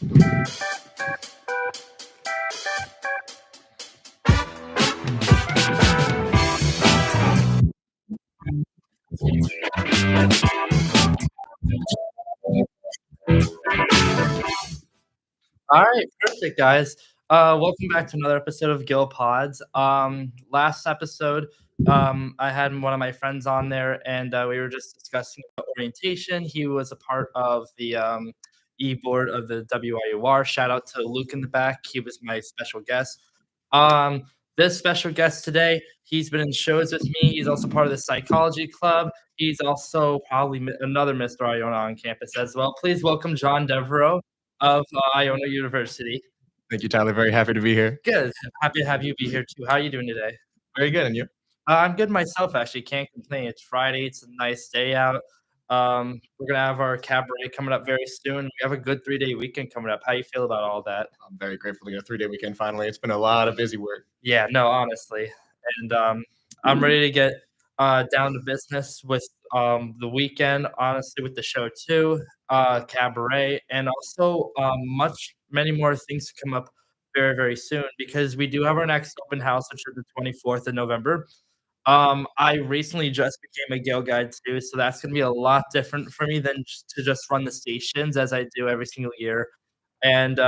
All right, perfect, guys. Welcome back to another episode of Gil Pods. Last episode, I had one of my friends on there, and we were just discussing about orientation. He was a part of the e-board of the WIUR. Shout out to Luke in the back. He was my special guest. Um, this special guest today, he's been in shows with me. He's also part of the psychology club. He's also probably another Mr. Iona on campus as well. Please welcome John Devereaux of Iona University. Thank you, Tyler. Very happy to be here. Good. Happy to have you be here too. How are you doing today? Very good. And you? I'm good myself, actually. Can't complain. It's Friday. It's a nice day out. We're gonna have our cabaret coming up very soon. We have a good 3-day weekend coming up. How you feel about all that? I'm very grateful to get a 3-day weekend finally. It's been a lot of busy work. Yeah, no, honestly. And I'm ready to get down to business with the weekend, honestly, with the show too, cabaret, and also many more things to come up very, very soon because we do have our next open house, which is the 24th of November. I recently just became a Gill guide too, so that's gonna be a lot different for me than just run the stations as I do every single year, and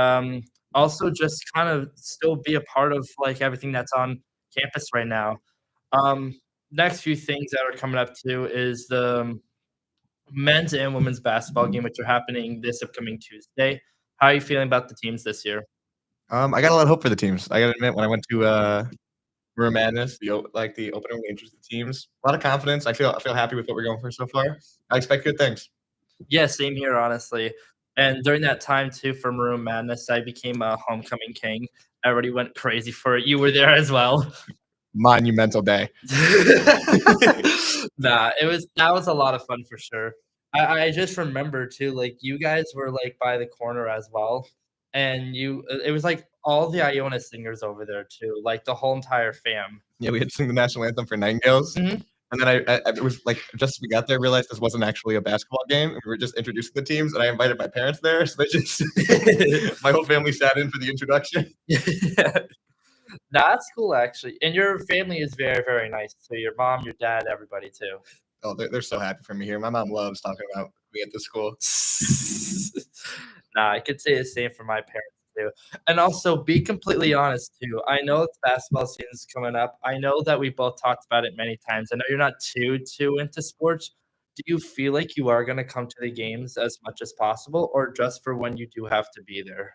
also just kind of still be a part of like everything that's on campus right now. Um, Next few things that are coming up too is the men's and women's basketball game, which are happening this upcoming Tuesday. How are you feeling about the teams this year? I got a lot of hope for the teams. I got to admit, when I went to Room Madness, the opening interested teams, a lot of confidence. I feel happy with what we're going for so far. I expect good things. Yeah, same here, honestly. And during that time too, for Maroon Madness, I became a homecoming king. Everybody went crazy for it. You were there as well. Monumental day. Nah, that was a lot of fun for sure. I just remember too, like you guys were like by the corner as well, and it was like all the Iona singers over there too, like the whole entire fam. Yeah, we had to sing the national anthem for Nightingales. Mhm. And then it was like just as we got there, realized this wasn't actually a basketball game. We were just introducing the teams, and I invited my parents there, so they just my whole family sat in for the introduction. Yeah. That's cool, actually. And your family is very, very nice. So your mom, your dad, everybody too. Oh, they're so happy for me here. My mom loves talking about me at the school. Nah, I could say the same for my parents too. And also, be completely honest too. I know it's basketball season's coming up. I know that we both talked about it many times. I know you're not too into sports. Do you feel like you are going to come to the games as much as possible, or just for when you do have to be there?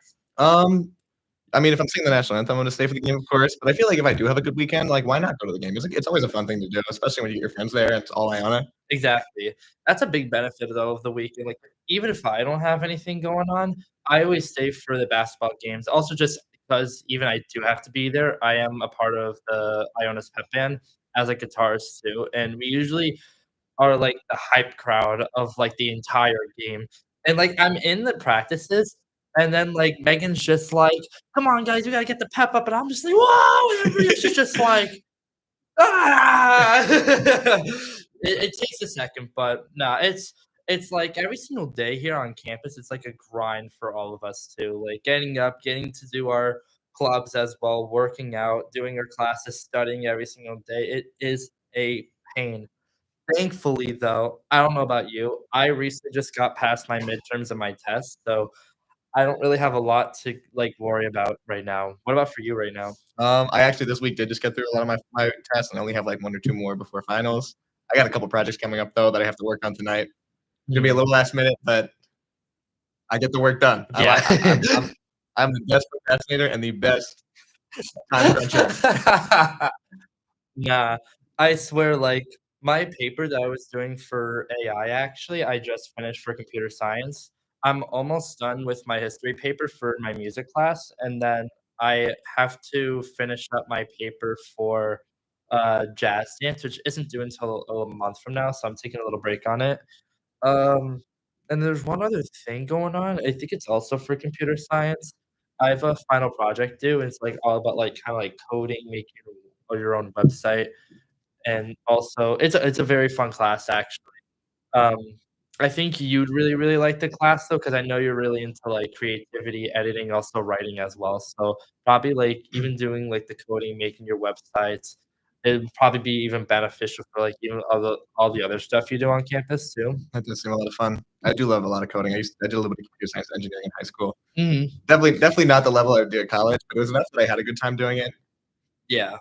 I mean, if I'm singing the national anthem, I'm going to stay for the game, of course. But I feel like if I do have a good weekend, like, why not go to the game? It's always a fun thing to do, especially when you get your friends there and it's all Iona. Exactly. That's a big benefit though of the weekend. Like even if I don't have anything going on, I always stay for the basketball games. Also just because even I do have to be there, I am a part of the Iona's pep band as a guitarist too. And we usually are like the hype crowd of like the entire game. And like I'm in the practices and then like Megan's just like, come on guys, we gotta get the pep up. And I'm just like, whoa, and everybody's just like ah! It takes a second, but nah, it's like every single day here on campus, it's like a grind for all of us too. Like getting up, getting to do our clubs as well, working out, doing our classes, studying every single day. It is a pain. Thankfully, though, I don't know about you. I recently just got past my midterms and my tests, so I don't really have a lot to like worry about right now. What about for you right now? I actually this week did just get through a lot of my tests, and I only have like 1 or 2 more before finals. I got a couple projects coming up though that I have to work on tonight. It's gonna be a little last minute, but I get the work done. Yeah. I'm the best procrastinator and the best time cruncher. Nah, I swear, like my paper that I was doing for AI, actually, I just finished for computer science. I'm almost done with my history paper for my music class, and then I have to finish up my paper for jazz dance, which isn't due until a month from now, so I'm taking a little break on it. Um, and there's one other thing going on. I think it's also for computer science. I have a final project due, and it's like all about like kind of like coding, making your own website, and also it's a very fun class actually. Um, I think you'd really, really like the class though, because I know you're really into, like, creativity, editing, also writing as well, so probably, like, even doing, like, the coding, making your websites, it'd probably be even beneficial for, like, even all the other stuff you do on campus too. That does seem a lot of fun. I do love a lot of coding. I did a little bit of computer science engineering in high school. Mhm. Definitely not the level I would do at college, but it was enough that I had a good time doing it. Yeah.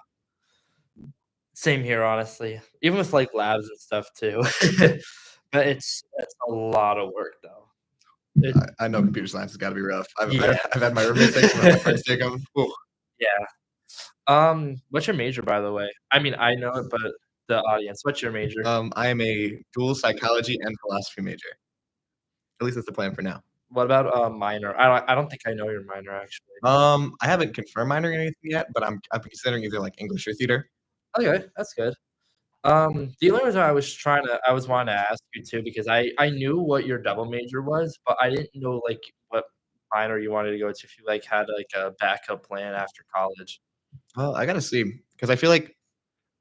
Same here, honestly. Even with, like, labs and stuff too. But it's a lot of work though. It I know computer science has gotta be rough. Yeah. I've had my roommates take them, I've had my friends take them. Ooh, Yeah. What's your major, by the way? I mean, I know it, but the audience, what's your major? I am a dual psychology and philosophy major. At least that's the plan for now. What about, minor? I don't think I know your minor, actually. I haven't confirmed minoring in anything yet, but I'm considering either, like, English or theater. Okay, that's good. The only reason I was wanting to ask you too, because I knew what your double major was, but I didn't know, like, what minor you wanted to go to if you, like, had, like, a backup plan after college. Well, I gotta see because I feel like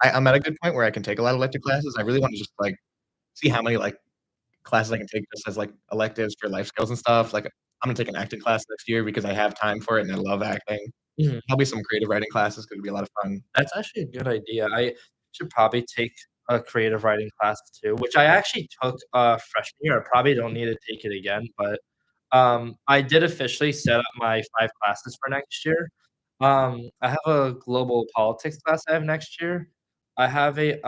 I'm at a good point where I can take a lot of elective classes. I really wanna just, like, see how many, like, classes I can take just as, like, electives for life skills and stuff. Like, I'm gonna take an acting class next year because I have time for it and I love acting. Mhm. Probably some creative writing classes 'cause it'll be a lot of fun. That's actually a good idea. I should probably take a creative writing class too, which I actually took, freshman year. I probably don't need to take it again, but, I did officially set up my 5 classes for next year. I have a global politics class I have next year. I have a,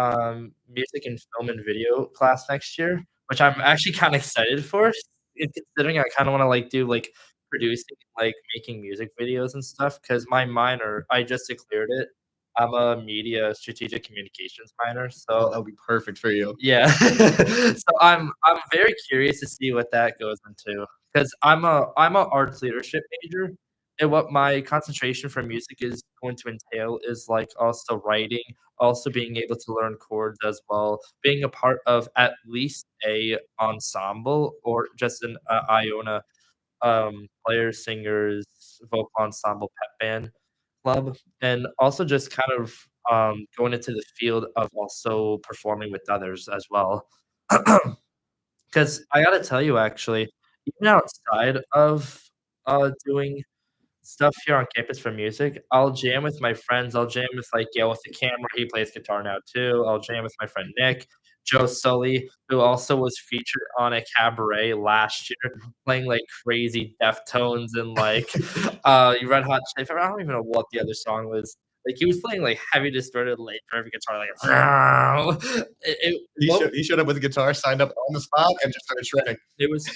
music and film and video class next year, which I'm actually kinda excited for, considering I kinda wanna, like, do, like, producing, like, making music videos and stuff. Because my minor, I just declared it. I'm a media strategic communications minor, Oh, so that'll be perfect for you. yeah. So I'm very curious to see what that goes into, because 'cause I'm a arts leadership major, and what my concentration for music is going to entail is, like, also writing, also being able to learn chords as well, being a part of at least a ensemble or just an, Iona, players, singers, vocal ensemble, pep band club, and also just kind of, going into the field of also performing with others as well. 'Cause I gotta tell you actually, even outside of, doing stuff here on campus for music, I'll jam with my friends, I'll jam with, like, Gil with the camera, he plays guitar now too, I'll jam with my friend Nick, Joe Sully, who also was featured on a cabaret last year, playing, like, crazy Deftones and, like, Red Hot Chili Peppers. I don't even know what the other song was. Like, he was playing, like, heavy distorted, like, driven guitar, like, what He showed up with a guitar, signed up on the spot, and just started shredding. it was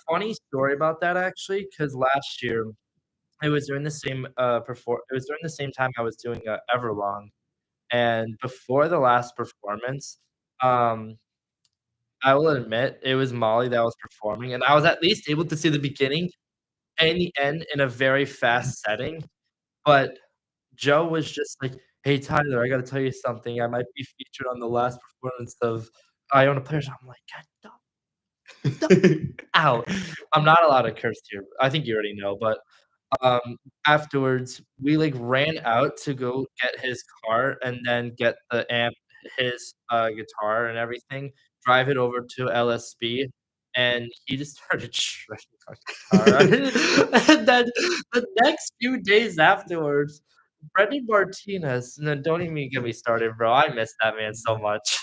funny story about that actually, because last year, it was during the same time I was doing, Everlong, and before the last performance, um, I will admit it was Molly that was performing, and I was at least able to see the beginning and the end in a very fast setting, but Joe was just like, "Hey, Tyler, I gotta tell you something, I might be featured on the last performance of Iona Players." I'm like, "God, no, out." I'm not allowed to curse here, I think you already know, but um, afterwards, we, like, ran out to go get his car and then get the his, guitar and everything, drive it over to LSB, and he just started shredding our guitar. And then the next few days afterwards, Brendan Martinez, no, don't even get me started, bro, I miss that man so much.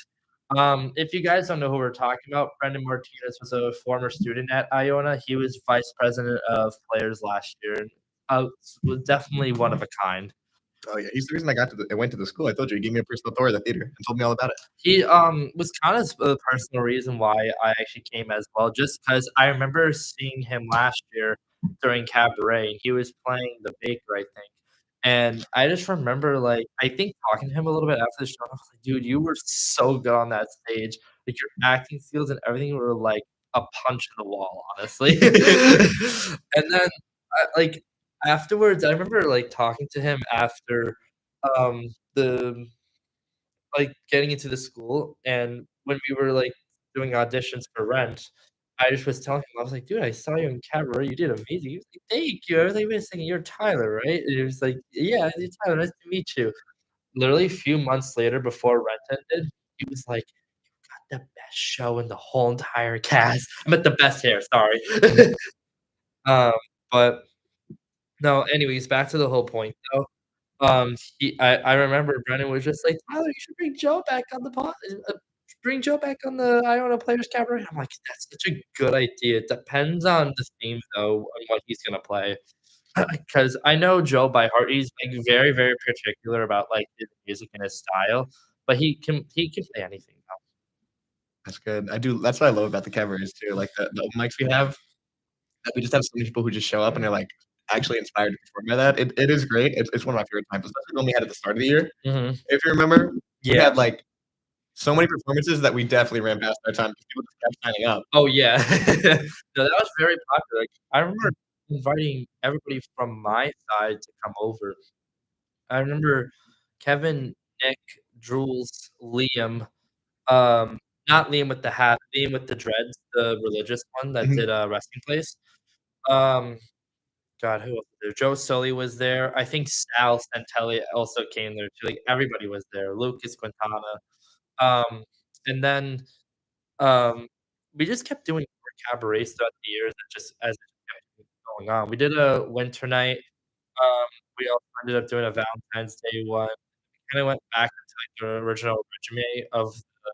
If you guys don't know who we're talking about, Brendan Martinez was a former student at Iona. He was vice president of players last year, and, was definitely one of a kind. Oh, yeah, he's the reason I went to the school. I told you, he gave me a personal tour of the theater and told me all about it. He, was kinda the personal reason why I actually came as well, just because I remember seeing him last year during Cabaret, and he was playing the Baker, I think, and I just remember, like, I think talking to him a little bit after the show, I was like, "Dude, you were so good on that stage." Like, your acting skills and everything were like a punch in the wall, honestly. And then, like, afterwards, I remember, like, talking to him after, the getting into the school, and when we were, like, doing auditions for Rent, I just was telling him, I was like, "Dude, I saw you in Cabaret, you did amazing." He was like, "Thank you." I was like, "Wait a second, you're Tyler, right?" And he was like, "Yeah, you're Tyler, nice to meet you." Literally a few months later before Rent ended, he was like, the best show in the whole entire cast. I meant the best hair, sorry. Um, but no, anyways, back to the whole point though. I remember Brennan was just like, "Tyler, you should bring Joe back on the pod bring Joe back on the I Own a Players Cabaret." I'm like, "That's such a good idea." It depends on the theme though, on what he's gonna play. Because I know Joe by heart. He's, like, very, very particular about, like, his music and his style, but he can play anything now. That's good. I do that's what I love about the cabarets too, like, the open mics we have, that we just have so many people who just show up and they're, like, actually inspired to perform by that. It is great. It's one of my favorite times, especially when we had at the start of the year. Mhm. If you remember, we Yeah. had, like, so many performances that we definitely ran past our time because people just kept signing up. Oh, yeah. No, that was very popular. I remember inviting everybody from my side to come over. I remember Kevin, Nick, Jules, Liam, um, not Liam with the hat, Liam with the dreads, the religious one that Mhm. did, Resting Place. Um, God, who else was there? Joe Sully was there. I think Sal Santelli also came there too, like, everybody was there, Lucas Quintana. Um, and then, um, we just kept doing more cabarets throughout the years that just as it kept going on. We did a winter night, um, we also ended up doing a Valentine's Day one. Kinda went back into, like, the original regime of the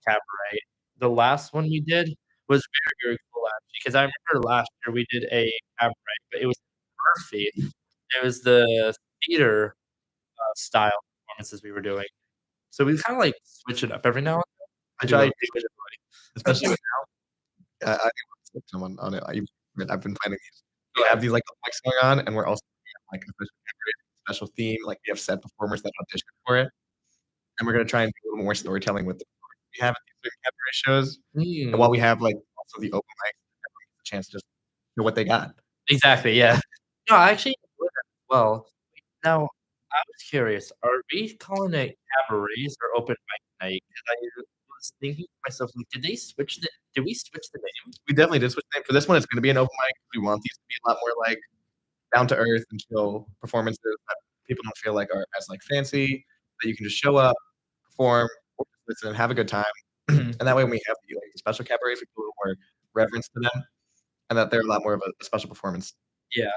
cabaret. The last one we did was very, very cool actually, because I remember last year we did a cabaret, but it was Murphy. It was the theater, style performances we were doing. So we kinda, like, switch it up every now and then, I which do I love do especially enjoy. with I do wanna with someone on it. I've been planning these. Go We have ahead. these, like, mics going on, and we're also doing, like, a special cabaret, special theme, like, we have set performers that audition for it, and we're gonna try and do a little more storytelling with the performers we have at these certain cabaret shows, and Mm, while we have, like, also the open mic, everyone gets a chance to just show what they got. exactly, yeah. No, I actually enjoy that as well. Now, I was curious, are we calling it cabarets or open mic night? 'Cause I was thinking to myself, like, did we switch the name? We definitely did switch the name. For this one, it's gonna be an open mic. We want these to be a lot more, like, down to earth and chill performances that people don't feel like are as, like, fancy, that you can just show up, perform, or just listen and have a good time. Mhm. And that way when we have the, like, special cabarets, we put a little more reverence to them, and that they're a lot more of a special performance. Yeah.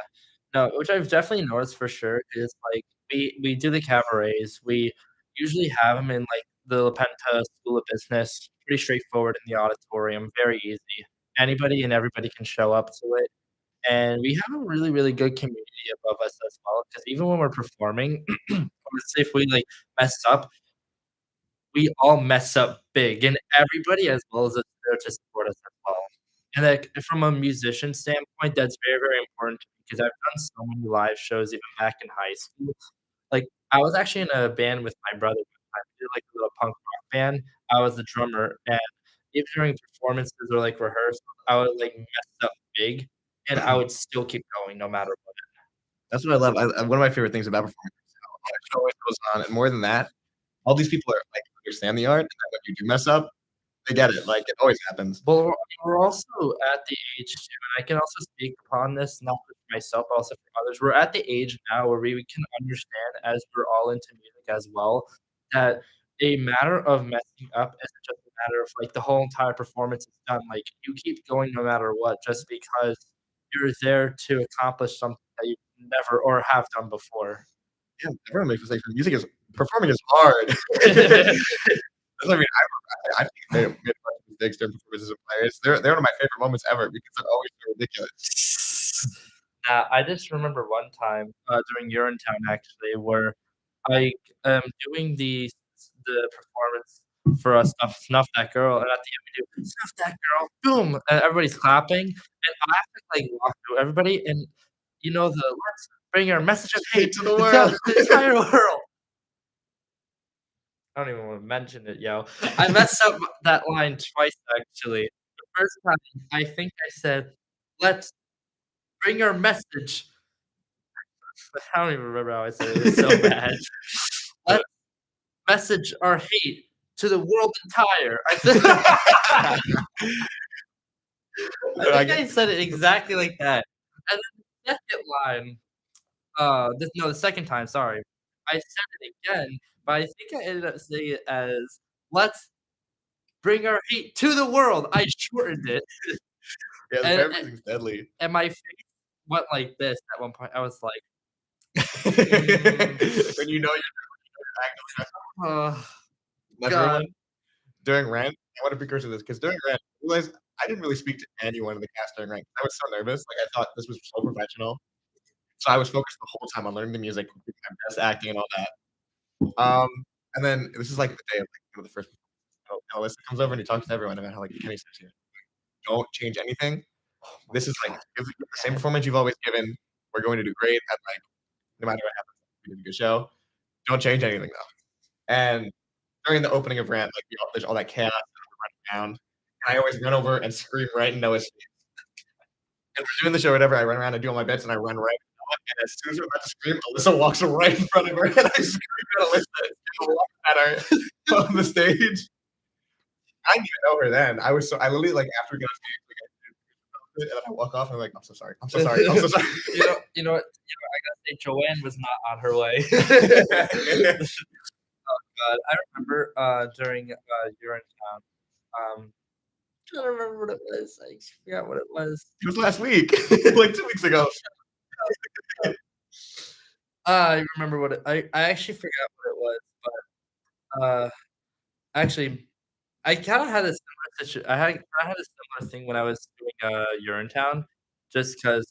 No, which I've definitely noticed for sure is, like, we do the cabarets, we usually have them in, like, the La Penta School of Business, pretty straightforward in the auditorium, very easy. Anybody and everybody can show up to it, and we have a really, really good community above us as well, because even when we're performing, or say if we, like, mess up, we all mess up big, and everybody as well is there to support us as well. And, like, from a musician standpoint, that's very, very important to me because I've done so many live shows even back in high school. Like, I was actually in a band with my brother one time. We did, like, a little punk rock band. I was the drummer, and even during performances or, like, rehearsals, I would, like, mess up big, and I would still keep going no matter what. That's what I love. One of my favorite things about performing is how the show always goes on, and more than that, all these people are, like, understand the art, and that when you do mess up, they get it, like, it always happens. Well, we're also at the age too, and I can also speak upon this, not just for myself, but also for others. We're at the age now where we can understand, as we're all into music as well, that a matter of messing up isn't just a matter of, like, the whole entire performance is done. Like, you keep going no matter what just because you're there to accomplish something that you never or have done before. Yeah, everyone makes mistakes, and music is performing is hard. That's what I mean, I think they made a bunch of mistakes during performances of players. They're one of my favorite moments ever because they're always so ridiculous. I just remember one time, during Urinetown actually, where I am doing the performance for a Snuff That Girl, and at the end we do "Snuff That Girl," boom, and everybody's clapping, and I have to, like, walk through everybody and, "Let's bring our message of Hate hate to the to tell world. the entire world." I don't even wanna mention it, yo. I messed up that line twice, actually. The first time, I think I said, "Let's bring our message." I don't even remember how I said it, it was so bad. "Let's message our hate to the world entire." I I think get I said it exactly like that. And then the second line, the second time, sorry. I said it again, but I think I ended up saying it as, "Let's "Bring our hate to the world." I shortened it, Yeah, the and paraphrasing's deadly. my face went like this at one point. I was like, When you know you're "Oh, Another God." one during rent, I want to precursor this because during rent, I realized I didn't really speak to anyone in the cast during rent. I was so nervous. Like I thought this was so professional. So I was focused the whole time on learning the music, doing my best acting and all that. Um, and then this is like the day of like one of the first Alyssa comes over and he talks to everyone about how like Kenny says here, don't change anything. Oh my This is like God. give the same performance you've always given. We're going to do great at like no matter what happens, we did a good show. Don't change anything though. And during the opening of Rant, like there's all that chaos and we're running around. And I always run over and scream right in Noah's face. And we're doing the show, or whatever. I run around and do all my bits, and I run right. And as soon as we're about to scream, Alyssa walks right in front of her, and I scream at Alyssa and walk at her on the stage. I didn't even know her then. I literally like after we got on stage, like I did it, and then I walk off and I'm like, I'm so sorry. I'm so sorry. I'm so sorry. You know what? I gotta say, Joanne was not on her way. Oh God, I remember during Urinetown. I don't remember what it was. I forgot what it was. It was last week, like 2 weeks ago. I remember what it. I actually forgot what it was, but actually, I kind of had a similar situation. I had a similar thing when I was doing Urinetown, just because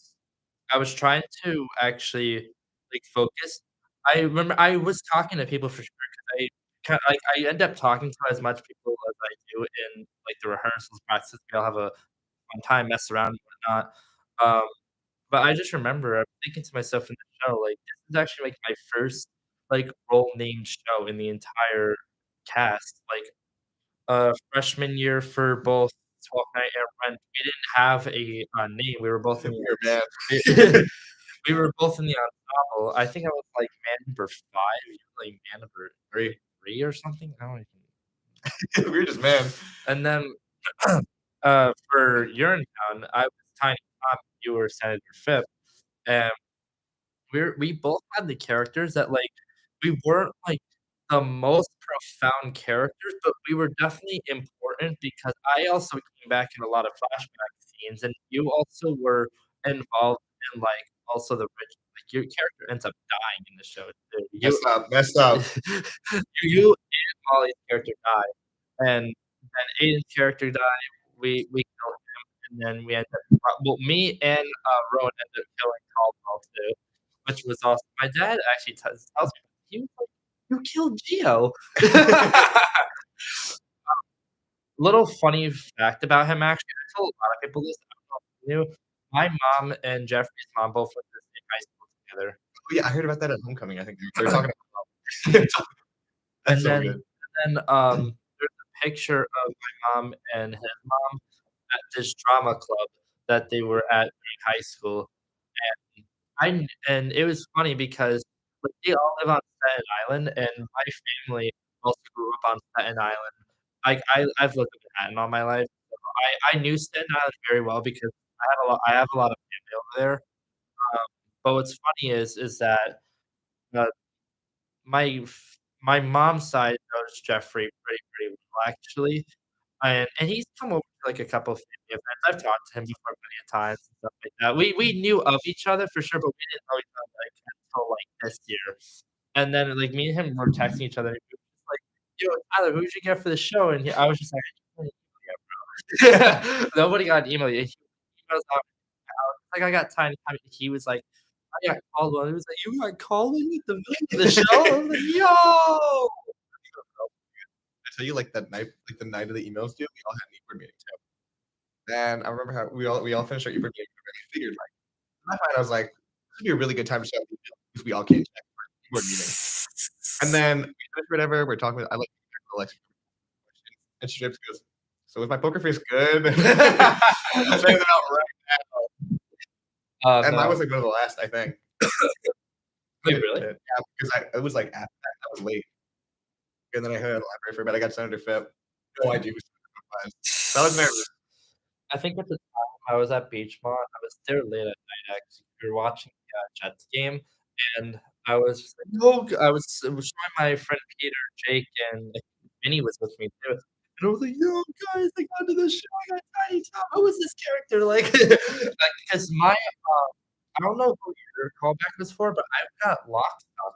I was trying to actually like focus. I remember I was talking to people for sure because I end up talking to as much people as I do in like the rehearsals, practices. We all have a fun time, mess around and whatnot. Um, but I just remember I'm thinking to myself in the show, like, this is actually like my first like role named show in the entire cast. Like freshman year for both 12th Night and Rent, we didn't have a name. We were both in Weird man. the we were both in the ensemble. I think I was like man number 5, you were like man number 3 or something. I don't even. Weirdest man. And then for Urinetown, I was Tiny Tom, you were Senator Phipp, and we both had the characters that, like, we weren't, like, the most profound characters, but we were definitely important because I also came back in a lot of flashback scenes, and you also were involved in, like, also the rich like, your character ends up dying in the show too. Messed up. Messed up. You and Molly's character die, and then Aiden's character died, we killed him, and then we ended up well, me and, Rowan ended up killing Caldwell too, which was awesome. My dad actually tells me, he was like, "You killed Gio." Little funny fact about him, actually, I told a lot of people this, I don't know if you knew, my mom and Jeffrey's mom both went to the same high school together. Oh, yeah, I heard about that at homecoming. I think they were talking about that's And so then good. there's a picture of my mom and his mom at this drama club that they were at in high school, and and it was funny because, like, they all live on Staten Island, and my family also grew up on Staten Island. Like, I've lived in Manhattan all my life, so I knew Staten Island very well because I have a lot of family over there. But what's funny is that, uh, my mom's side knows Jeffrey pretty well, actually, and he's come over to, like, a couple of family events. I've talked to him before plenty of times and stuff like that. We knew of each other for sure, but we didn't know each other, like, until, like, this year. And then, like, me and him were texting each other, and he was just like, "Yo, Tyler, who'd you get for the show?" And I was just like, "I didn't get bro." Nobody got an email yet. He goes out, like, "I got Tiny Time." He was like, "I got Caldwell." He was like, "You got Caldwell at the middle of the show?" I was like, "Yo!" I tell you, like the night of the emails due, we all had an e-board meeting too. And I remember how we all finished our e-board meeting. And I figured like in my mind, I was like, this would be a really good time to set up because we all came back for an e-board meeting. And then we finished whatever. We're talking with I like Alexa questions. And she just goes, so is my poker face good? I'm saying it out right now. Oh, And mine no. was like one of the last, I think. Wait, really? Yeah, because it was like after that, I was late. And then I heard a library for a bit. I got Senator Phipp. No idea who Senator Phipp was. So I was nervous. I think at the time I was at Beachmont, I was there late at night, actually. We were watching the, Jets game, and I was just like, "No," I was showing my friend Peter, Jake, and Vinny was with me too, And I was like, "Yo, guys, I got into this show. I got Tiny Tom. Who is this character?" Like, like because I don't know who your callback was for, but I've got Lock, Stock,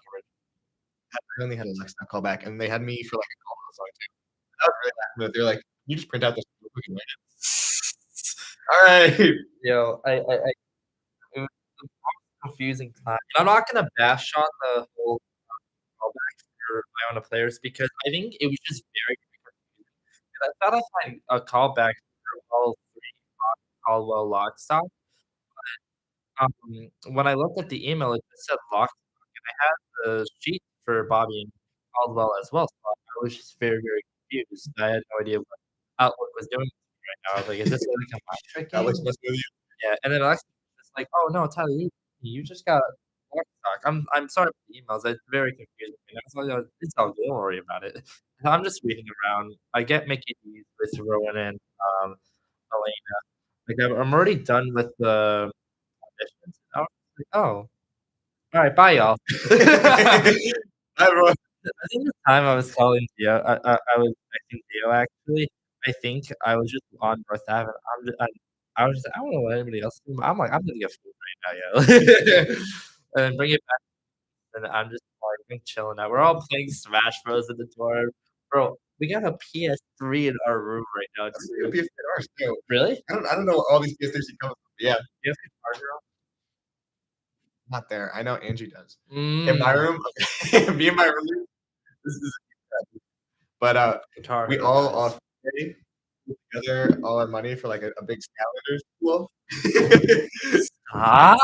I only had a Lexington callback, and they had me for like a call song too. I was really laughing at it. They're like, "You just print out this real quick and write it." All right. Yo, I it was the most confusing time. And I'm not gonna bash on the whole callback for Iona players because I think it was just very confusing. And I thought I had a callback for all 3 Caldwell Lock, Stock. Um, when I looked at the email, it just said Lock, and I had the sheet for Bobby and Caldwell as well, so I was just very, very confused. I had no idea what Outlook was doing to me right now. I was like, "Is this like a mind That tricking?" looks messing with you. Yeah, and then Alexa was just like, "Oh, no, Tyler, you just got Lock Stock. I'm sorry for the emails, it's very confusing." And I was like, it's all good, don't worry about it." And I'm just reading around. I get Mickey D's with Rowan and, Elena. Like, I'm already done with the auditions. I was like, "Oh, alright, bye, y'all." Hi, everyone. I think the time I was calling Dio, I was texting Dio actually. I think I was just on North Ave, and I was just I don't know what anybody else is doing, but I'm like, "I'm gonna get food right now, yo." And bring it back, and I'm just, like, I'm chilling out. We're all playing Smash Bros in the dorm. Bro, we got a PS3 in our room right now It'll too. be a fit ours too. Really? I don't know what all these PS3s come with. Yeah, You have Guitar Hero? not there. I know Angie does. In my Mm. room, me and my roommate, this is but, Guitar we Hero, all guys. pay together all our money for, like, a big Skylanders pool. Stop!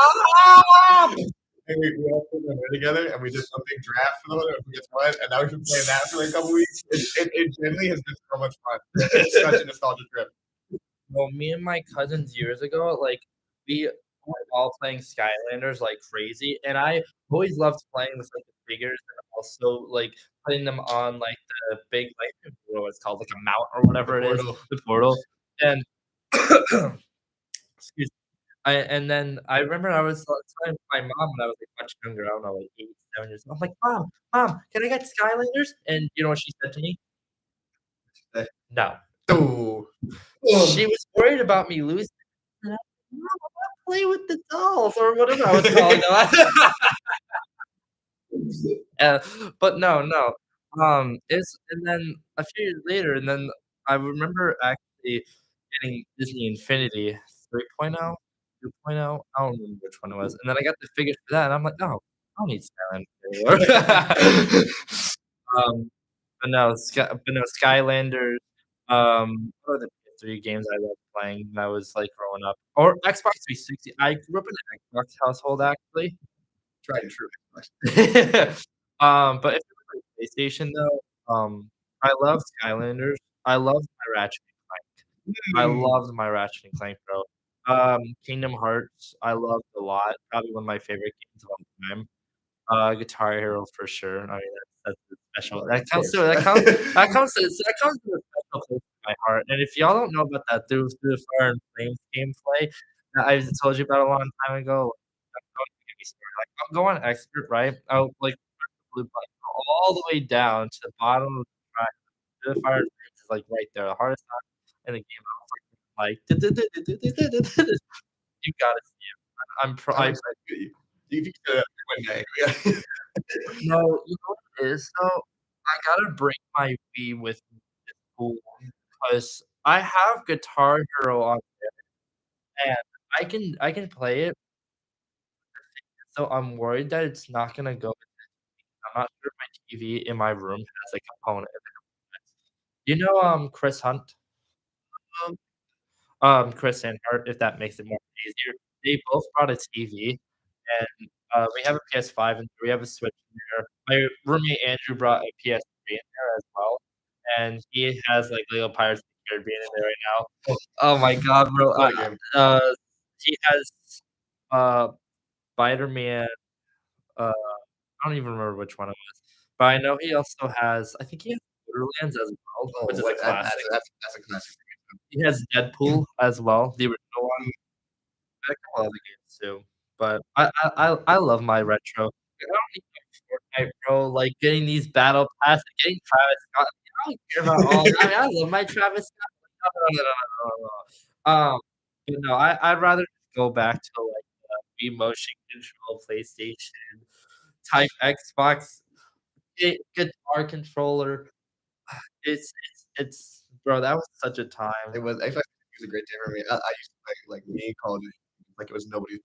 And we all put our money together, and we did a big draft for the one, who gets what, and now we've been playing that for, like, a couple weeks. It genuinely has been so much fun. It's such a nostalgia trip. Well, me and my cousins years ago, like, we were all playing Skylanders like crazy, and I always loved playing with, like, the figures and also, like, putting them on, like, the big, like, I don't know what it's called, like a mount or The whatever it is, portal. the portal, and excuse and then I remember I was telling my mom when I was, like, much younger, I don't know, like 8, 7 years old. I'm like, "Mom, can I get Skylanders?" And you know what she said to me? "No." Ooh. She was worried about me losing. And I "Mom, I wanna play with the dolls," or whatever I was calling them. Uh, but no. It's and then a few years later, and then I remember actually getting Disney Infinity 3.0, 2.0, I don't remember which one it was, and then I got the figures for that, and I'm like, "Oh, I don't need Skylanders anymore." But no, Skylanders, what are the PS3 games I loved playing when I was, like, growing up? Or Xbox 360. I grew up in an Xbox household, actually. Tried and true. But if it was like PlayStation though, I love Skylanders. I loved my Ratchet and Clank. I Mm. loved my Ratchet and Clank, bro. Kingdom Hearts, I loved a lot. Probably one of my favorite games of all time. Guitar Hero for sure. I mean, that's a special Of course. that comes to a special place in my heart, and if y'all don't know about that through the Fire and Flames gameplay that I told you about a long time ago, don't get me started. Like, I'll go on expert, right? I'll, like, press the blue button, go all the way down to the bottom of the track. The Fire and Flames is, like, right there, the hardest time in the game. I was like, you gotta see it. I'm pro I'm I excited. You can do that one day. No, you know what it is though? I gotta bring my Wii with me to school because I have Guitar Hero on there and I can play it, so I'm worried that it's not gonna go. I'm not sure if my TV in my room has a component. You know, Chris Hunt? Um, Chris and Hart, if that makes it more easier. They both brought a TV, and, we have a PS5 and we have a Switch in there. My roommate Andrew brought a PS3 in there as well, and he has, like, Lego Pirates of the Caribbean in there right now. oh, Oh my god, bro, what a game. he has, uh, Spider-Man, I don't even remember which one it was, but I know he also has I think he has Borderlands as well, which Oh, is a what classic. that's a classic. He has Deadpool as well, the original one. Mm, A couple other games too, but I love my retro. I don't need no Fortnite, bro, like, getting these battle passes, getting Travis Scott. don't care about all I mean, I love my Travis Scott. No, no, no, no, no, no, no. But no, I'd rather go back to, like, the Wii motion control PlayStation type Xbox guitar controller. It's bro, that was such a time. It was Xbox was a great day for me. I used to play like me Call of Duty like it was nobody.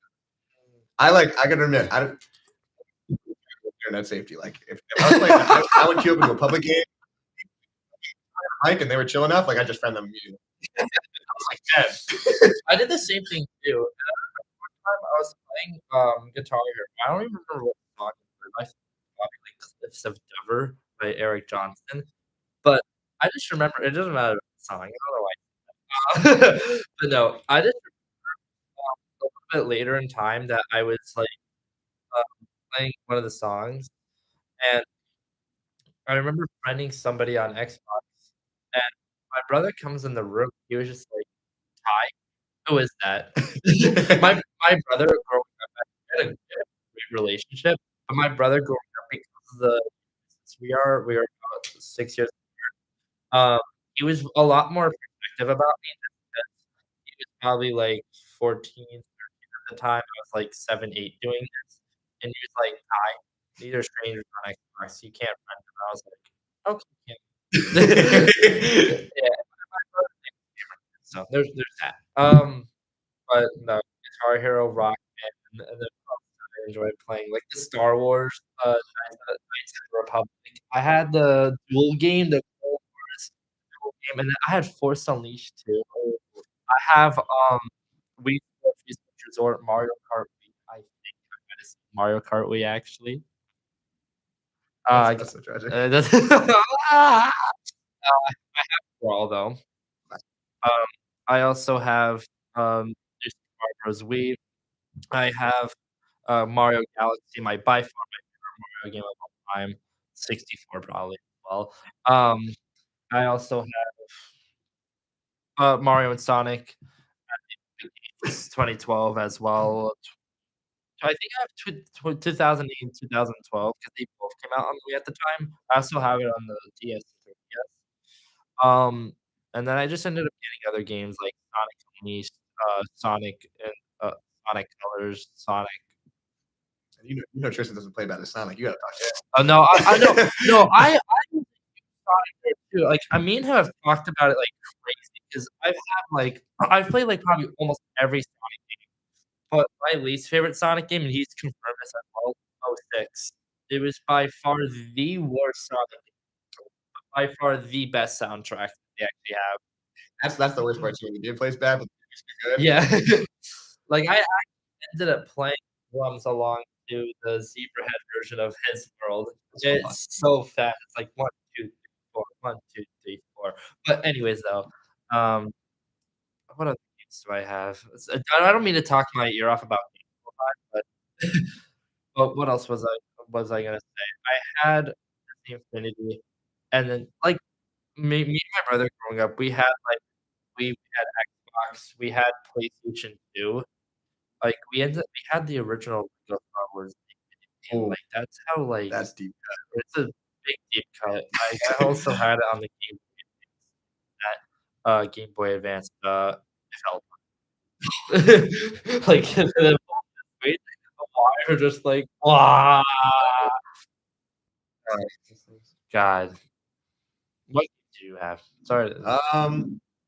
I gotta admit, I don't internet safety. Like if I was playing, I would queue up into a public game, Mike, and they were chill enough. Like I just friend them immediately. I was like dead. I did the same thing too. And I remember one time I was playing, Guitar Hero. I don't even remember what song it was. I think probably, like, Cliffs of Dover by Eric Johnson, but I just remember it doesn't matter the song, I don't know why. But no, I just a little bit later in time that I was, like, playing one of the songs, and I remember friending somebody on Xbox, and my brother comes in the room, he was just like, "Hi, who is that?" My brother growing up, we had a great relationship, but my brother growing up because of the since we are about 6 years, um, he was a lot more protective about me just because he was probably, like, 14, 13 at the time, I was, like, 7, 8 doing this, and he was like, "Hi, these are strangers on Xbox, you can't friend them." I was like, "Okay, yeah." Yeah, my brother's name is Cameron, so there's that. But no, Guitar Hero, Rock Band, and then I enjoyed playing, like, the Star Wars, Knights of the Republic. I had the dual game, the Clone Wars dual game, and then I had Force Unleashed too. I have, Wii Sports Resort, Mario Kart Wii, I think I might have said Mario Kart Wii actually. Uh, That's so tragic. that's I have Brawl though. Um, I also have, New Super Mario Bros. Wii. I have, Mario Galaxy, my by far my favorite Mario game of all time, 64 probably as well. Um, I also have, Mario and Sonic at the Games 2012 as well. I think I have 2008 and 2012 because they both came out on the Wii at the time. I also have it on the DS and 3DS. And then I just ended up getting other games like Sonic Unleashed, Sonic and, Sonic Colors, Sonic. And you know Tristan doesn't play bad as Sonic. You gotta talk to Oh, no, I know. No, I use Sonic there too. Like, me and him have talked about it like crazy because I've played, like, probably almost every Sonic game, but my least favorite Sonic game, and he's confirmed this as well, oh 06. It was by far the worst Sonic game, by far the best soundtrack they actually have. that's the worst part too. The gameplay is bad, but the music's good. Yeah. Like, I ended up playing drums along to the Zebrahead version of His World. That's fun. It's so fast. It's like 1, 2, 3, 4, 1, 2, 3, 4. But anyways, though, um, what other games do I have? I don't mean to talk my ear off about games all the time, but but what else was I gonna say? I had Disney Infinity, and then, like, me and my brother growing up, we had Xbox, we had PlayStation 2. Like, we had the original Lego Star Wars game, Oh, like, that's how, like that's deep. it's a big deep cut. I also had it on the Game Boy Advance, it felt like, the weight, the wire just like, "Wah." God. What games do you have? Sorry to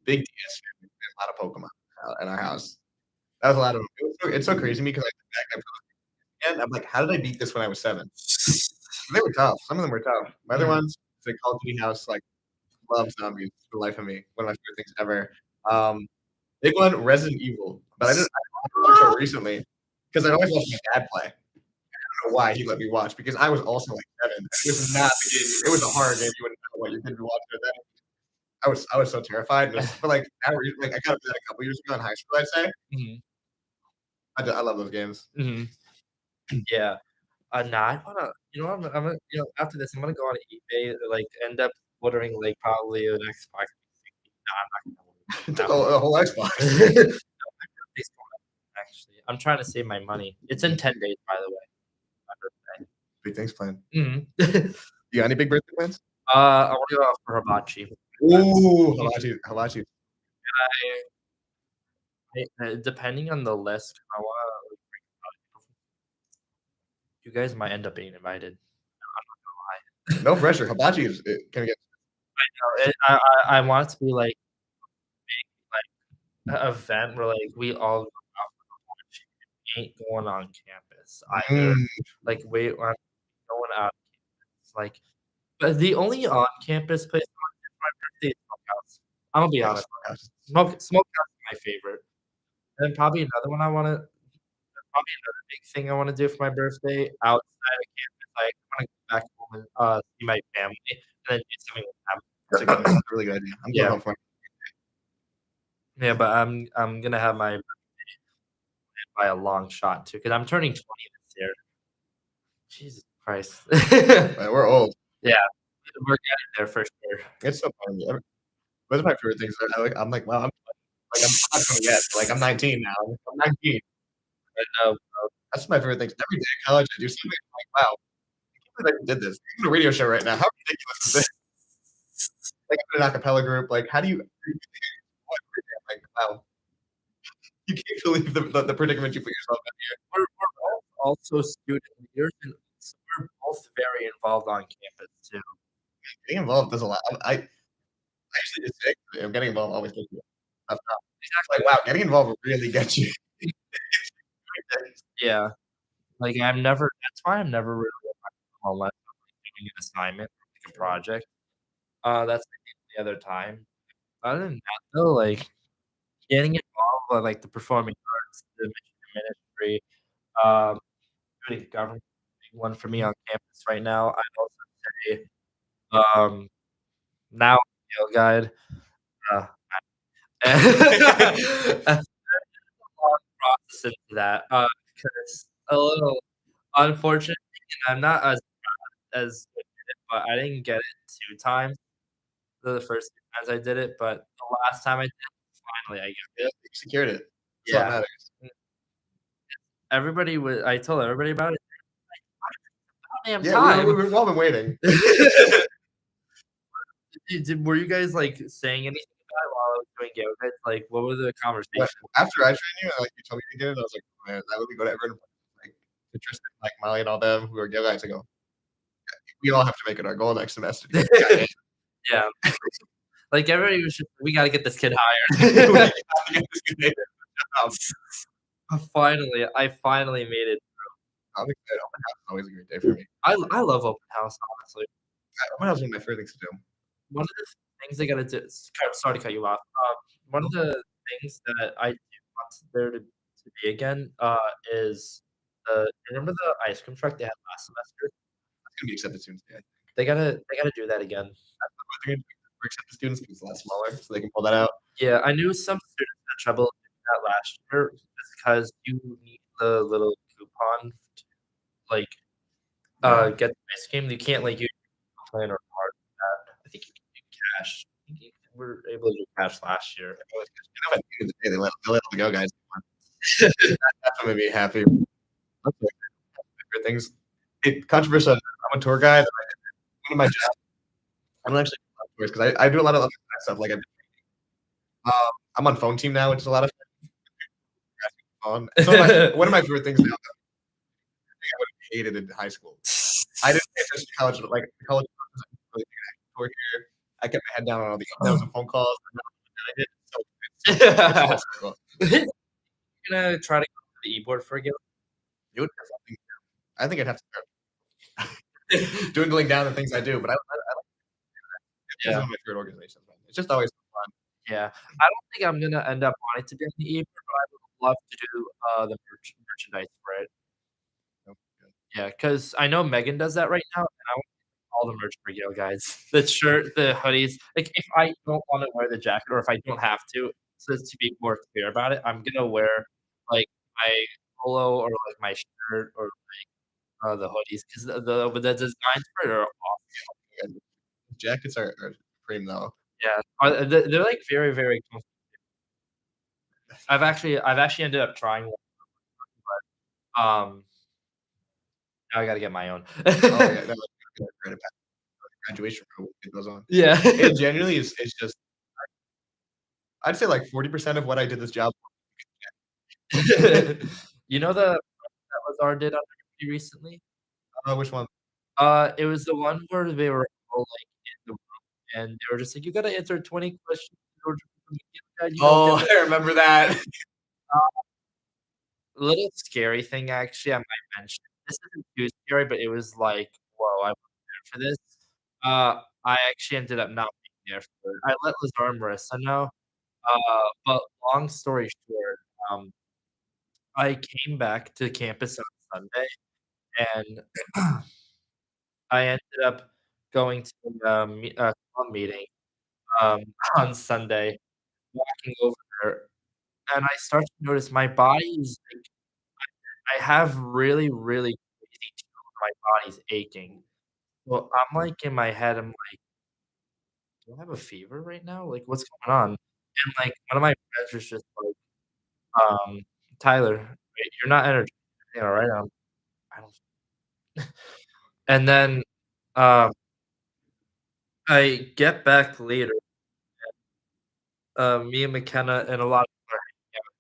Big DS family. We had a lot of Pokemon in our house. That was a lot of them. It's so crazy to me because I look back and I'm like, how did I beat this when I was 7? They were tough. Some of them were tough. My other ones, the Call of Duty house, like love zombies for the life of me. One of my favorite things ever. Um, Big one, Resident Evil. But I watched it recently because I always watched my dad play. I don't know why he let me watch because I was also like 7. It was not the game. It was a horror game. You wouldn't know what you could be watching at that. I was so terrified. But like like I got up to that a couple years ago in high school, I'd say. Mhm, I love those games. mhm. Yeah. Nah, I wanna you know what, after this, I'm gonna go on eBay, like, end up ordering, like, probably an Xbox 360. No, I'm not gonna order It took that one. a whole Xbox. No, my birthday's coming up, actually. I'm trying to save my money. It's in 10 days, by the way, my birthday. Big things planned. Mhm. You got any big birthday plans? I wanna go out for hibachi with my friends. Ooh, hibachi. Depending on the list, I wanna you guys might end up being invited. I'm not gonna lie. No pressure. Hibachi is it can get No, I want it to be, like, a event where, like, we all go out for hibachi. It ain't going on campus either. mm, Like, we are going out campus, like but the only on-campus place I went to for my birthday is Smokehouse. Imma be yeah, honest. smokehouse. Smokehouse is my favorite. And then probably another one I wanna probably another big thing I wanna do for my birthday outside of campus, like, I wanna go back home and, see my family and then do something with them. That's a really good idea. I'm going Yeah. home for Yeah, but I'm gonna have my by a long shot too, because 'cause I'm turning 20 this year. Jesus Christ. man, we're old. Yeah, we're getting there for sure. It's so funny. Those are my favorite things. I'm like, wow, I'm not 20 yet. Like, I'm 19 now. I'm 19. I know. That's my favorite things. Every day in college, I do something I'm like, wow, I can't believe I even did this. I'm doing a radio show right now. How ridiculous is this? Like, I'm in an acapella group. Like, how do you I'm like, wow, you can't believe the predicament you put yourself in. We're both also student leaders, and so we're both very involved on campus too. Getting involved does a lot. I usually just say I'm getting involved always gets you tough time. Like, wow, getting involved will really get you. Yeah, like, that's why I'm never really unless I'm, like, doing an assignment or, like, a project. That's, like, the other time. Other than that, though, like, getting involved with, like, the performing arts, the mission ministry, um, doing government, big one for me on campus right now. I'd also say, um, now field guide, uh, a long process into that, because a little unfortunately, and I'm not as good at it, but I didn't get it 2 times. The first 2 times I did it, but the last time I did it, finally I got Yeah, you secured it. That's all that yeah. matters. Mm, I told everybody about it, like, "About damn Yeah, we were time." we've all been waiting. Were you guys, like, saying anything about it while I was doing yoga? Like, what was the But conversation? after I trained you, like, you told me to get it, I was like, "Man, I really go to everyone, like, to Tristan, like, Molly, and all them who are yoga guys, I go, "We all have to make it our goal next semester to get the guy Yeah, like, everybody was just, "We gotta get this kid in." We hired." have to get this kid in. I finally made it. I'm excited. Open house is always a great day for me. I love open house, honestly. Open house is one of my favorite things to do. One of the things they gotta do sorry to cut you off. One of the things that I do want there to be again, is remember the ice cream truck they had last semester? It's gonna be accepted students day. They gotta do that again. What they're gonna do for accepted students because it's a lot smaller, so they can pull that out. Yeah, I knew some students had trouble doing that last year just because you need the little coupon to, like, Yeah. get the ice cream. You can't, like, use your plan or card for that. I think you can do cash. I think you were able to do cash last year. You know, at the end of the day, they let all the go guys. That's what made me happy. That's my favorite things. Controversial. I'm a tour guide. One of my jobs, I don't actually do a lot of tours because I do a lot of other stuff. Like I'm on phone team now, which is a lot of fun. It's one of my favorite things now. That I would have hated in high school. I didn't pay attention to college, but like the college was really tour here. I kept my head down on all the emails and phone calls. And I did. So it's so You're gonna try to go to the e-board for a gift? it would be something. I think I'd have to start dwindling down the things I do, but I like it's Yeah, one of my favorite organizations. Man. It's just always fun. yeah. I don't think I'm gonna end up wanting to be on the e-board, but I would love to do, the merchandise for it. So, good. Yeah, because I know Megan does that right now, and I want all the merch for Gill, guys. The shirt, the hoodies. Like, if I don't wanna wear the jacket or if I don't have to be more clear about it, I'm gonna wear, like, my polo or, like, my shirt or, the hoodies 'cause the designs for it are awesome. And jackets are cream though. Yeah, they're, like, very, very comfortable. I've actually ended up trying one, but, now I gotta get my own. Oh yeah, that was great. graduation robe it goes on. Yeah. It genuinely is just I'd say like 40% of what I did this job You know the that Lazar did on Jeopardy recently? which one? It was the one where they were all, like, in the room, and they were just like, "You gotta answer 20 questions in order to become a Gill guy, you know, get Oh, the" I remember that. little scary thing, actually, I might mention. This isn't too scary, but it was like, "Whoa, I wasn't there for this." I actually ended up not being there for it. I let Lazar and Marissa know, but long story short, um, I came back to campus on Sunday, and I ended up going to a club meeting, um, on Sunday, walking over there, and I start to notice my body is like I have really, really crazy chills, my body's aching. Well, I'm like in my head, I'm like, "Do I have a fever right now? Like, what's going on?" And, like, one of my friends was just like, um, "Tyler, you're not energetic, right?" I don't and then, um, I get back later, me and McKenna and a lot of people are hanging out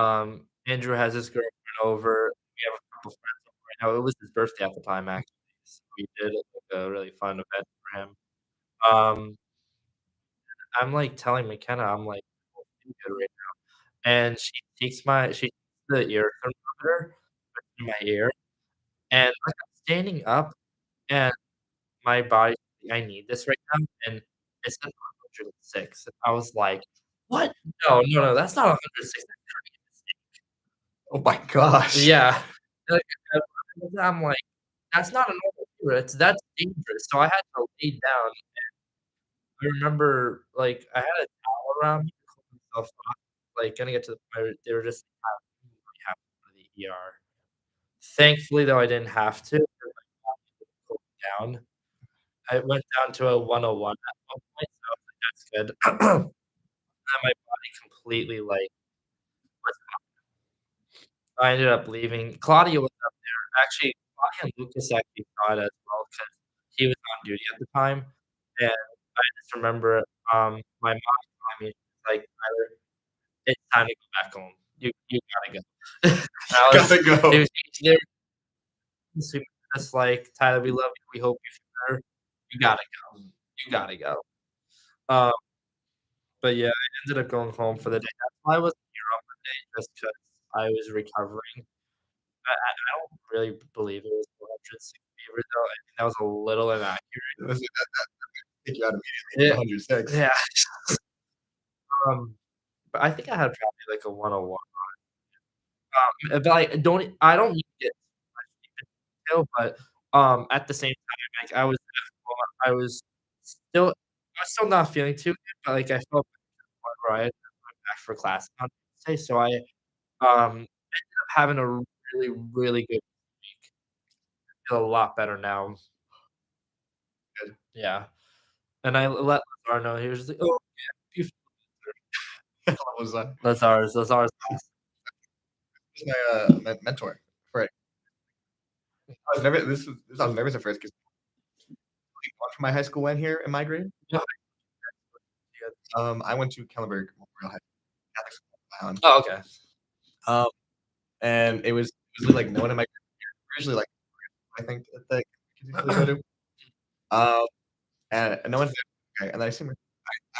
at the door. Andrew has his girlfriend over, we have a couple friends over right now. It was his birthday at the time, actually, so we did, like, a really fun event for him. Um, I'm, like, telling McKenna, I'm like, "I don't feel good right now," and she takes the ear thermometer, puts it in my ear, and, like, I'm standing up, and my body I need this right now, and it said 106, and I was like, "What? No, no, no, that's not 106, that's gotta be a mistake." Oh my gosh. Yeah. Like, I'm like, "That's not a normal fever, that's dangerous." So I had to lay down. I remember, like, I had a towel around me to cool myself off, like, gonna get to the point where they were just like, "You might have to go to the ER." Thankfully, though, I didn't have to 'cause my body was cooling down. I went down to a 101 at one point, so I was like, "That's good." And my body completely, like, was I ended up leaving. Claudia was up there. Actually, Claudia and Lucas actually saw it as well 'cause he was on duty at the time, and I just remember, my mom calling me, she's like, "Tyler, it's time to go back home. You gotta go." And I was Gotta it go. was they were just like, "Tyler, we love you. We hope you feel better. You gotta go. You gotta go." Um, but yeah, I ended up going home for the day. That's why I wasn't here on Monday, just 'cause I was recovering. I don't really believe it was 406 fever though. I think that was a little inaccurate. Listen, take you out immediately from Yeah, 106. yeah. But I think I had probably like a 101. But I don't need to get too much deep into detail, but, at the same time, like, I was at home, I was still not feeling too good, but, like, I felt better to the point where I ended up going back for class on Wednesday, so I, ended up having a really, really good week. I feel a lot better now. Good. Yeah, and I let Lazar know, he was just like, "Oh, yeah, you feel What was that? better." Lazar's awesome. He's my, mentor for it. I was nervous at first 'cause only one from my high school went here in my grade. Yeah. I went to Kellenberg Memorial High Catholic School in Island. Oh, okay. Um, and it was really, like, no one in my grade usually, like, I think that the kids usually go to. Um, and no one's there. Okay, and then I seen her.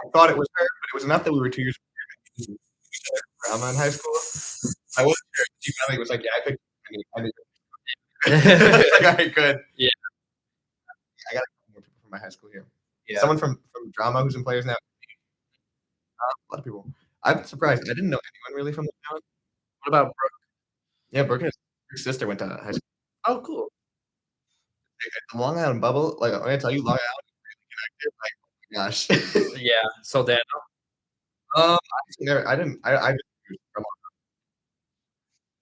I thought it was her, but it was enough that we were 2 years apart. Drama in high school. I wasn't sure. She finally was like, "Yeah, I picked you." I knew I was like, "Alright, good." Yeah, I got a couple more people from my high school here. yeah. Someone from drama who's in players now. A lot of people. I'm surprised. I didn't know anyone really from the town. What about Brooke? Yeah, Brooke's sister went to high school. Oh, cool. The Long Island bubble, like, when I tell you Long Island is really connected, like, oh my gosh. Yeah, so Dan Actually never I just from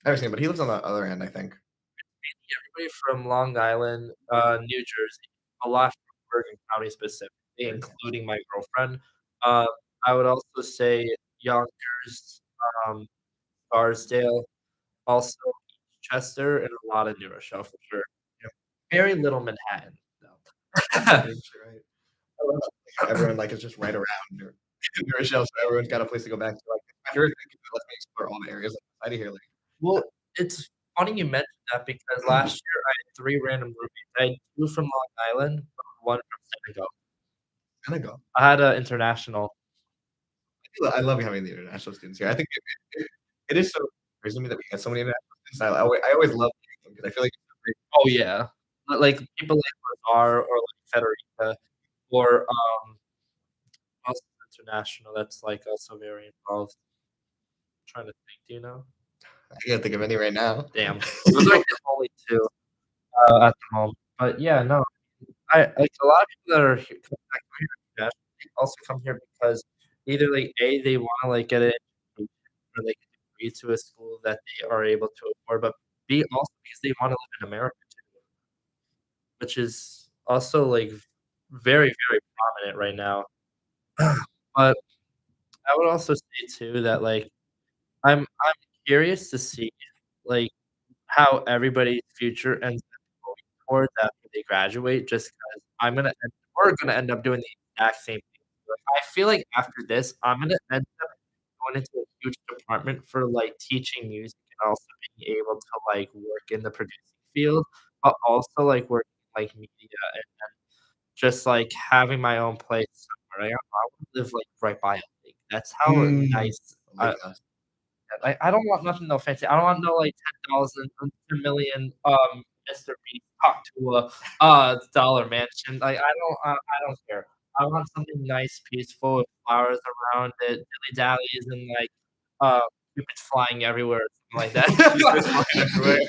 I never seen him, but he lives on the other end, I think. everybody from Long Island, New Jersey, a lot from Bergen County specifically, including my girlfriend. Um, I would also say Yonkers, um, Scarsdale, also Chester, and a lot of New Rochelle for sure. Yeah. Very little Manhattan, though. Right. I love how everyone like is just right around near a shelf, so everyone's got a place to go back to. Like, I sure think let me explore all the areas like, inside of here. Like, Well, it's funny you mentioned that because last year I had 3 random roommates. I had 2 from Long Island, 1 from Senegal. Senegal. I had a international. I love having the international students here. I think it is so crazy to me that we get so many international students. I always love them because I feel like it's so great. Oh, yeah. Like, people like Lazar or, like, Federica or, also international that's, like, also very involved. Trying to think, do you know? I can't think of any right now. Damn. Those are, like, the only 2, at the moment. But, yeah, no, I like, a lot of people that are he come back here internationally also come here because either, like, A, they wanna, like, get an education or they can degree to a school that they are able to afford, but B, also because they wanna live in America too, which is also, like, very, very prominent right now. But I would also say too that, like, I'm curious to see, like, how everybody's future ends up going towards after they graduate just 'cause we're gonna end up doing the exact same thing. Like, I feel like after this, I'm gonna end up going into a huge department for, like, teaching music and also being able to, like, work in the producing field, but also, like, working in, like, media and just, like, having my own place somewhere. I wanna live, like, right by a lake. That's how Mm. nice Lake house. I don't want nothing no fancy. I don't want no, like, 10,000, 10,000,000, Mr. Beast talk to a, dollar mansion. Like, I don't care. I want something nice, peaceful, with flowers around it, dilly-dallies, and, like, uh, cupids flying everywhere, something like that. It's flying everywhere.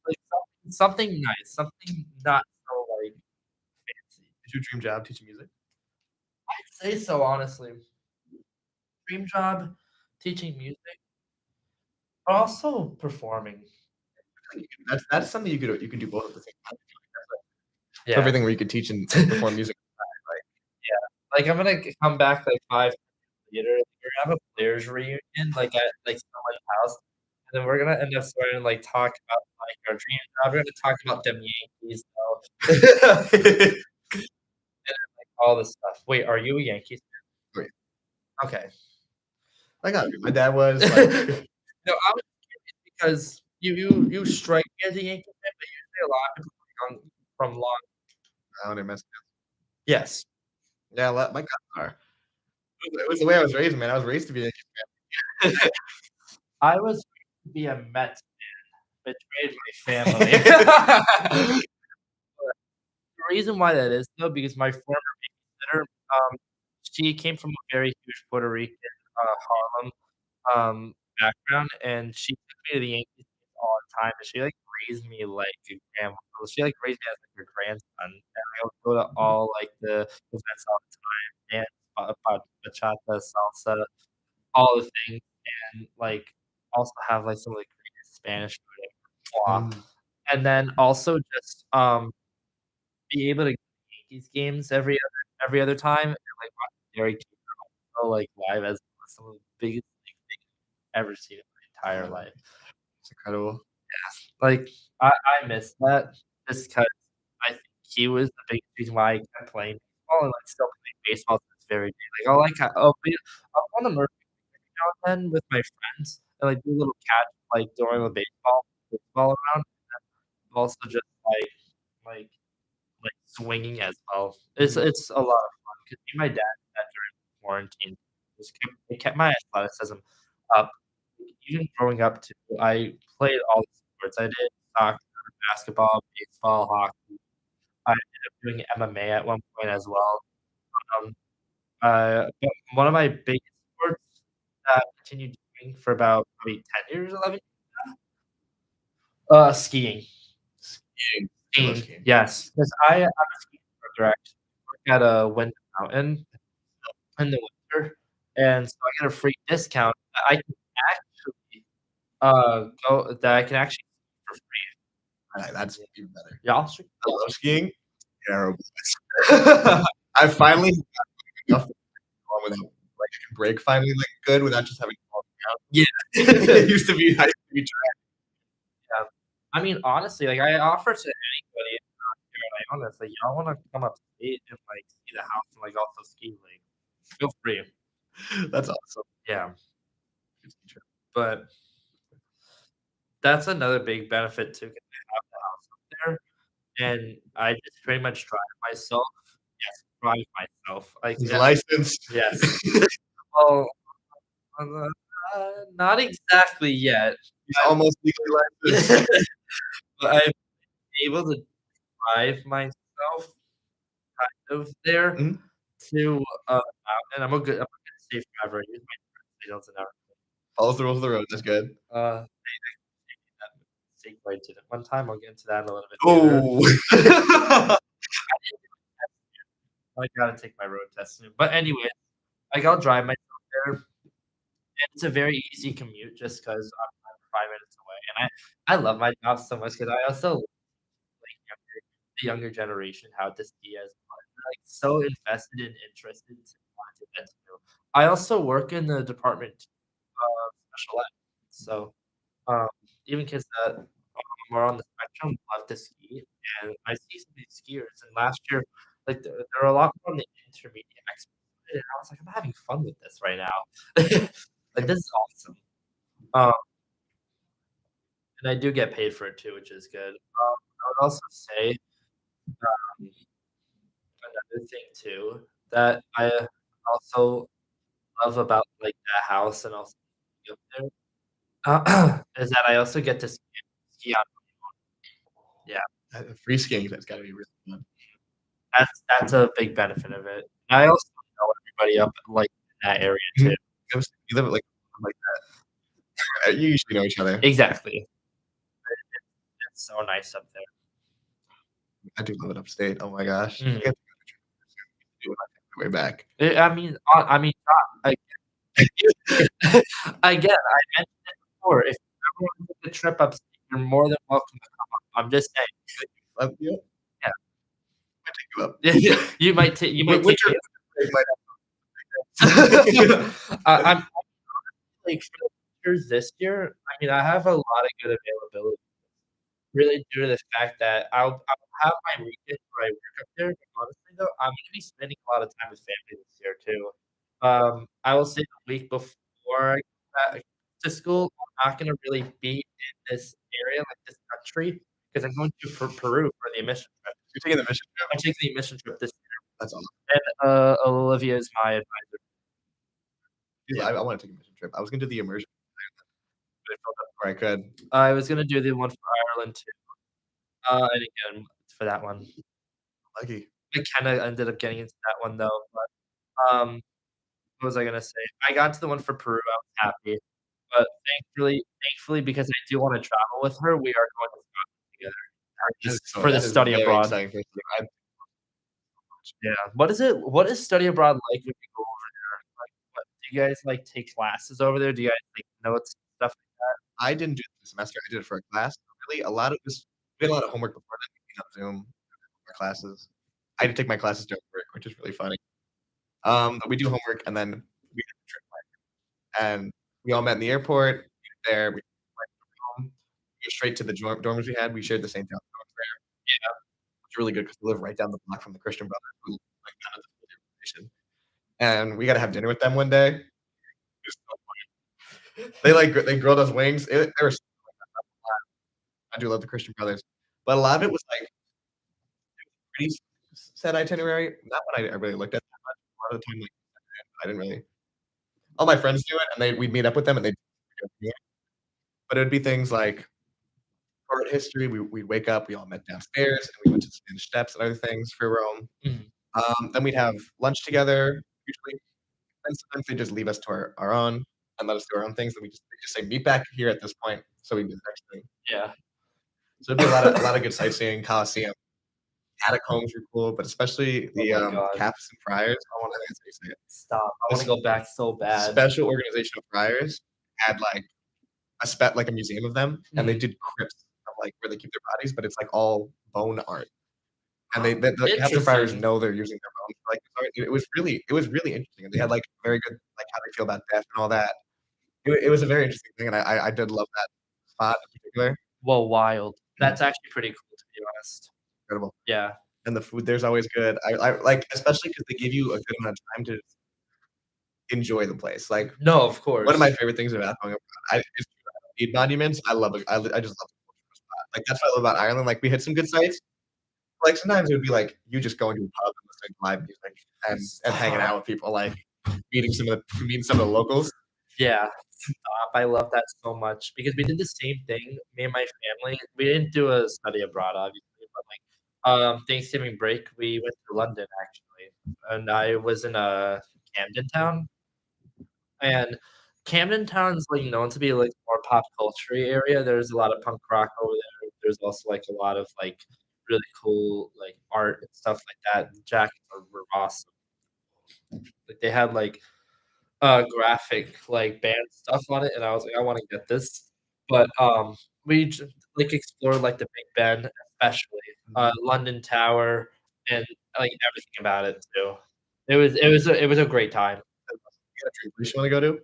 Like, something nice, something not so, like, fancy. Is your dream job teaching music? I'd say so, honestly. Dream job, teaching music, but also performing. That's something you could do both at the same time. It's Yeah. everything where you could teach and perform music. Like, Yeah, like, I'm gonna come back, like, 5 years later, we're gonna have a players reunion, like, at, like, someone's house, and then we're gonna end up starting to, like, talk about, like, our dream job, we're gonna talk about them Yankees, though, and, like, all this stuff. Wait, are you a Yankees wait, fan? Okay. I got you. My dad was like, No, I was curious because you strike me as a Yankee fan, but usually a lot of people from Long. around and messed. Yes. Yeah, my cousins are. It was the way I was raised, man. I was raised to be a I was raised to be a Mets fan, betrayed my family. The reason why that is, though, because my former babysitter, she came from a very huge Puerto Rican, Harlem, background, and she took me to the Yankees games all the time, and she, like, raised me like a grandma. She, like, raised me as, like, her grandson, and I would go to all, like, the events all the time, dance, bachata, salsa, all the things, and, like, also have, like, some of the greatest Spanish food ever. Mm. And then also just, be able to go to Yankees games every other time and, like, watch Derek Jeter, like, live as some of the biggest things I've ever seen in my entire Yeah, life. it's incredible. Like, I miss that just 'cause I think he was the biggest reason why I kept playing baseball and, like, still playing baseball to this very day. Like, I'll go to Murphy every now and then with my friends and, like, do a little catch, like, during the baseball around, also just, like like, swinging as well. Mhm. It's a lot of fun 'cause me and my dad did that during quarantine. It kept my athleticism up. Even growing up too, I played all the sports. I did soccer, basketball, baseball, hockey. I ended up doing MMA at one point as well. Um, but one of my biggest sports that I continued doing for about maybe 10 years, 11, skiing. Skiing. I love Skiing, skiing. yes, 'cause I'm a ski instructor actually. I work at a wind mountain in the winter, and so I get a free discount that I can actually, I can actually ski for free. That's even better. Y'all should I y'all love should skiing. Terrible. go. I finally enough to go on without like I can brake finally like good without just having to fall Yeah. down. It used to be I used to be Yeah. I mean, honestly, like, I offer to anybody honest, like, y'all wanna come upstate and, like, see the house and, like, also ski, like, feel free. That's awesome. Yeah, but that's another big benefit too, 'cause I have the house up there, and I just pretty much drive myself. Yes, drive myself, like, He's yeah, licensed. yes. Well, not exactly yet, He's almost legally licensed. but I'm able to drive myself kind of there Mhm. to, and I'm a good safe driver. I use my signals and everything. Follows the rules of the road. That's good. That mistake I did it one time. I'll get into that a little bit later. Oh. I didn't do the test yet. I gotta take my road test soon. But anyway, like, I'll drive myself there, and it's a very easy commute just 'cause I'm 5 minutes away, and I love my job so much 'cause I also like the younger generation how to ski as well. They're, like, so invested and interested to want to get to know. I also work in the department of special ed, so, um, even kids that are on the spectrum love to ski, and I see some of these skiers, and last year, like, there are a lot more on the intermediate expert side, and I was like, "I'm having fun with this right now." Like, this is awesome. Um, and I do get paid for it too, which is good. I would also say, um, another thing too that I also love about, like, the house and also up there, is that I also get to ski on yeah. Free skiing, that's gotta be really fun. That's a big benefit of it. I also know everybody up, like, in that area Mhm. too. You live like that. You usually know each other. Exactly. It's so nice up there. I do live it upstate. Oh my gosh. I Mhm. get to go to trip when I take my way back. I mean, I again, I mentioned it before, if you ever wanna take a trip upstate, you're more than welcome to come up. I'm just saying. Love you. Yeah. I take you up. You might take Winter me break might I'm like, for the pictures this year, I mean, I have a lot of good availability, really due to the fact that I'll have my weekends where I work up there, but honestly though, I'm gonna be spending a lot of time with family this year too. I will say the week before I go back to school, I'm not gonna really be in this area, like this country, because 'cause I'm going to for Peru for the admission trip. You're taking the mission trip? I'm taking the admission trip this That's awesome. year, and, Olivia is my advisor. Dude, Yeah. I wanna take a mission trip. I was gonna do the immersion, but I filled up before I could. I was gonna do the one for Ireland too, and again, for that one. Lucky. I kinda ended up getting into that one though, but, what was I gonna say? I got to the one for Peru, I was happy, but thankfully, because I do wanna travel with her, we are going to Scotland together, just for the That is study very abroad. exciting for you. Yeah. What is study abroad like when you go over there? Like, what do you guys, like, take classes over there? Do you guys take notes and stuff like that? I didn't do it this semester, I did it for a class. Really, a lot of this we had a lot of homework before then, we on Zoom, our classes. I had to take my classes during break, which is really funny. But we do homework and then we had the trip plan. And we all met in the airport, we went there, we went home, we go straight to the dorms we had. We shared the same dorms there. Yeah, it was really good because we live right down the block from the Christian Brothers who like kind of the full information. And we gotta have dinner with them one day. It was so funny. They grilled us wings. They were so I do love the Christian Brothers. But a lot of it was like pretty set itinerary. Not one I really looked at that much. A lot of the time, like I didn't really all my friends do it and we'd meet up with them and they'd but it'd be things like art history. We'd wake up, we all met downstairs, and we went to Spanish Steps and other things for Rome. Mhm. Then we'd have lunch together, usually, and sometimes they just leave us to our own and let us do our own things, and they just say, "Meet back here at this point," so we do the next thing. Yeah. So it'd be a lot of good sightseeing, Colosseum, catacombs were cool, but especially Oh the, my god. Capuchin friars, I think that's how you say it. Stop. I wanna This go back so bad. special organization of friars had, like, like, a museum of them, and they Mhm. did crypts of, like, where they keep their bodies, but it's, like, all bone art. And the captain fighters Interesting. know they're using their bones for, like, this art. It was really interesting, and they had, like, very good, like, how they feel about death and all that. It was a very interesting thing, and I did love that spot in particular. Whoa, wild. Mhm. That's actually pretty cool, to be honest. Incredible. Yeah. and the food there's always good. I like, especially because they give you a good amount of time to enjoy the place. Like, No, of one of my course. favorite things about going abroad, I it's true, I don't need monuments. I just love the cultural spot. Like, that's what I love about Ireland. Like, we hit some good sites. Like, sometimes it would be like you just going to a pub and listening to live music and hanging out Stop. with people, like, meeting some of the locals. Yeah, stop. I love that so much because we did the same thing, me and my family. We didn't do a study abroad, obviously, but, like, Thanksgiving break, we went to London, actually, and I was in, Camden Town, and Camden Town's, like, known to be, like, more pop culture area. There's a lot of punk rock over there. There's also, like, a lot of, like, really cool, like, art and stuff like that. The jackets were awesome. Like, they had, like, graphic, like, band stuff on it, and I was like, "I wanna get this." But, we j like, explored, like, the Big Ben, especially, Mhm. London Tower, and, like, everything about it too. It was a great time. You got a dream place you wanna go to?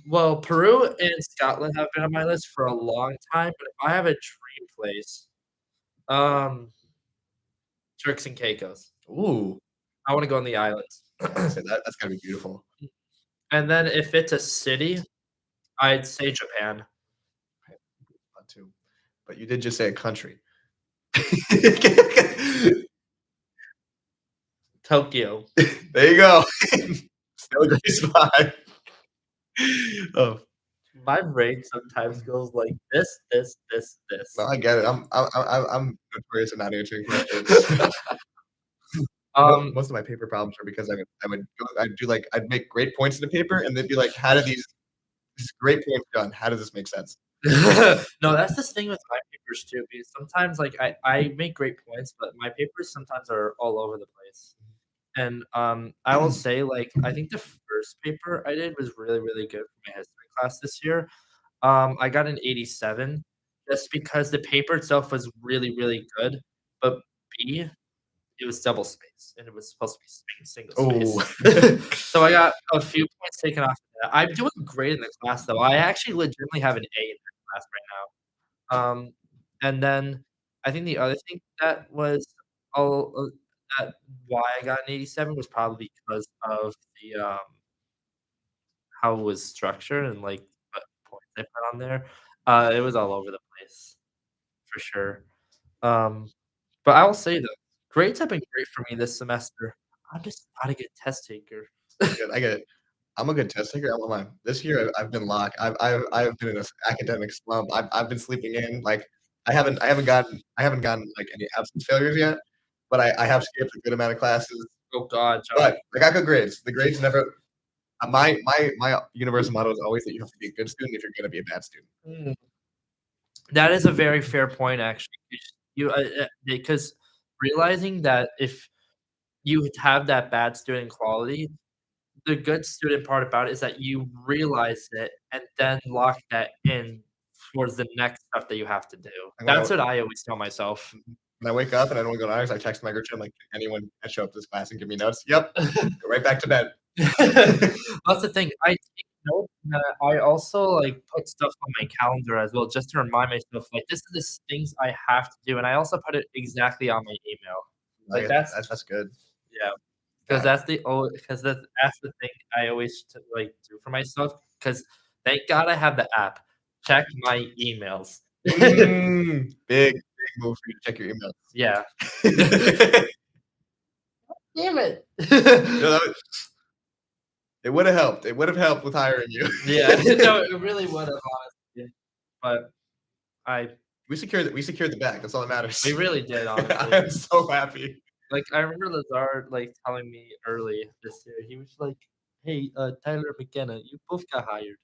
Well, Peru and Scotland have been on my list for a long time, but if I have a dream place, um, Turks and Caicos. Ooh, I wanna go on the islands. I was say that's gotta be beautiful. And then if it's a city, I'd say Japan. Right, fun too. But you did just say a country. Tokyo. There you go. Still a great spot. Oh, My brain sometimes goes like this, this, this, no, this. I get it. I'm notorious for not answering questions. Um, Most of my paper problems are because I'd do, like, I'd make great points in the paper, and they'd be like, "How do these great points done, how does this make sense?" no, that's the thing with my papers too, because sometimes, like, I make great points, but my papers sometimes are all over the place. And, I will say, like, I think the first paper I did was really, really good for my history class this year. I got an 87 just because the paper itself was really, really good, but B, it was double spaced, and it was supposed to be single Oh. spaced. So I got a few points taken off of that. I'm doing great in the class, though. I actually legitimately have an A in that class right now. And then I think the other thing that was all that why I got an 87 was probably because of the, how it was structured and, like, what points I put on there. It was all over the place, for sure. Um, but I will say, though, grades have been great for me this semester. I'm just not a good test taker. I get it. I'm a good test taker, I won't lie. This year, I've been locked. I've been in this academic slump. I've been sleeping in, like, I haven't gotten, like, any absence failures yet, but I have skipped a good amount of classes, Oh god, John. but I got good grades. The grades never my universal motto is always that you have to be a good student if you're gonna be a bad student. Mm. That is a very fair point, actually. Because realizing that if you have that bad student quality, the good student part about it is that you realize it and then lock that in towards the next stuff that you have to do. And That's what I always tell myself. when I wake up and I don't wanna go to honors, I text my group chat, like, "Can anyone show up to this class and give me notes?" "Yep." Go right back to bed. That's the thing. I take notes, and I also, like, put stuff on my calendar as well just to remind myself, like, this is the things I have to do, and I also put it exactly on my email. Like, Like, that's that's good. yeah, because Yeah. that's the thing I always like, do for myself. Because thank God I have the app. Check my emails. Big move for you to check your emails. Yeah. Damn it. You know, it would've helped. It would've helped with hiring you. Yeah, no, it really would have, honestly, but I We secured the bag, that's all that matters. we really did, I honestly. am so happy. Like, I remember Lazard, like, telling me early this year, he was like, "Hey, Tyler McKenna, you both got hired."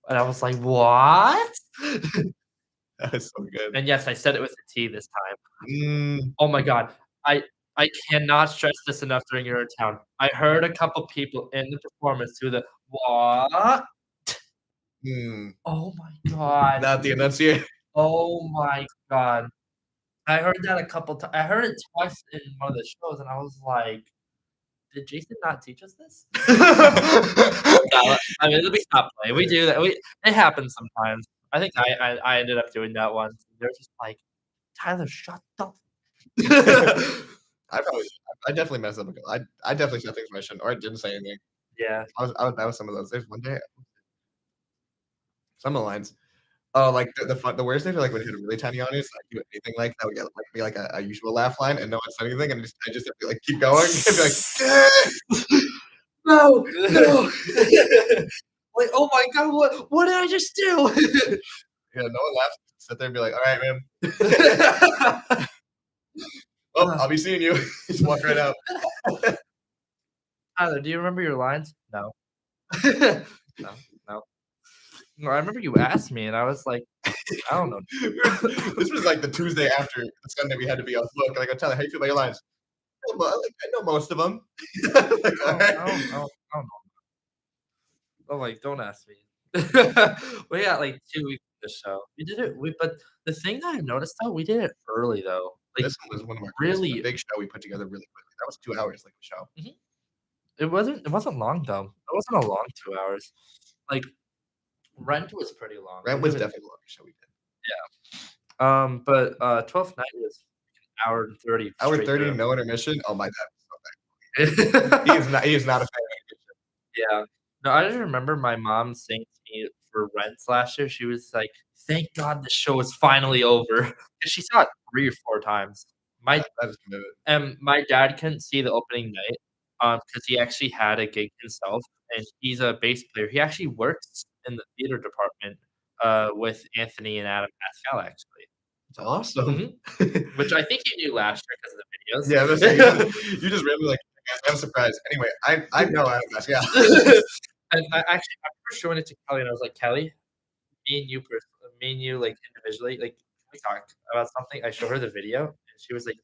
And I was like, "What?" That is so good. And yes, I said it with a T this time. Mm, Oh my god. I I cannot stress this enough during your town. I heard a couple people in the performance do the "What?" mm. Oh my god. Not the enunciate. Oh my god. I heard that a couple I heard it twice in one of the shows, and I was like, "Did Jason not teach us this?" No, I mean, let me stop playing. We do that. It happens sometimes. I think I ended up doing that once. They're just like Tyler, shut up. I definitely messed up. I definitely said things I shouldn't, or I didn't say anything. Yeah. That was some of those. There's one day, some of the lines. Oh, like the worst things are like when you hit a really tiny audience, like do anything like that would get like be like a usual laugh line, and no one said anything, and I just have to like keep going and be like, no, no, Like, oh my god, what did I just do? yeah, no one laughs. Sit there and be like, all right, man. Well, I'll be seeing you. Just walk right out. Tyler, do you remember your lines? No. No, no. No, I remember you asked me, and I was like, I don't know. This was like the Tuesday after the Sunday we had to be off book. Like, I'm telling how you feel about your lines. I know most of them. Like, all right. I don't know. Oh, like, don't ask me. We got like 2 weeks of the show. We did it. But the thing that I noticed though, we did it early though. Like, This one was one of our really, a big show we put together really quickly. That was 2 hours, like, the show. it wasn't long though. It wasn't a long 2 hours. Like, Rent was pretty long. Rent was definitely the longest show we did. Yeah. But 12th Night was an hour and 30 Hour straight 30, through. no intermission. Oh, my dad was so bad. He is not a fan of intermission. Yeah. No, I just remember my mom saying to me for Rent last year, she was like, "Thank God the show is finally over." 'Cause she saw it 3 or 4 times. That is committed. My dad couldn't see the opening night, because he actually had a gig himself, and he's a bass player. He actually works in the theater department, with Anthony and Adam Pascal, actually. It's awesome. Which I think you knew last year because of the videos. Yeah, that's you just randomly like, I'm surprised. Anyway, I know Adam Pascal. And I remember showing it to Kelly, and I was like, "Kelly, me and you, like, individually, like, can we talk about something?" I showed her the video, and she was like,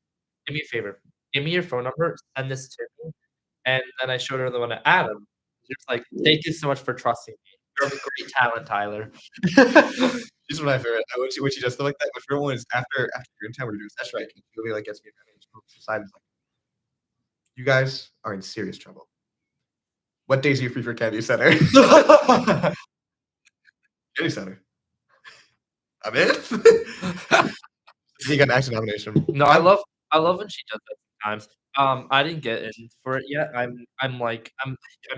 "Do me a favor. Give me your phone number, send this to me." And then I showed her the one to Adam. She was like, "Thank you so much for trusting me. You're a great talent, Tyler." She's one of my favorite. When she does stuff like that, my favorite one is after Green Time, we're doing a session, right? And she really, like, gets me and she pulls me aside and is like, "You guys are in serious trouble. What days are you free for Kennedy Center?" Kennedy Center. I'm in. He got an acting nomination. No, I love when she does that sometimes. I didn't get in for it yet. I'm like I'm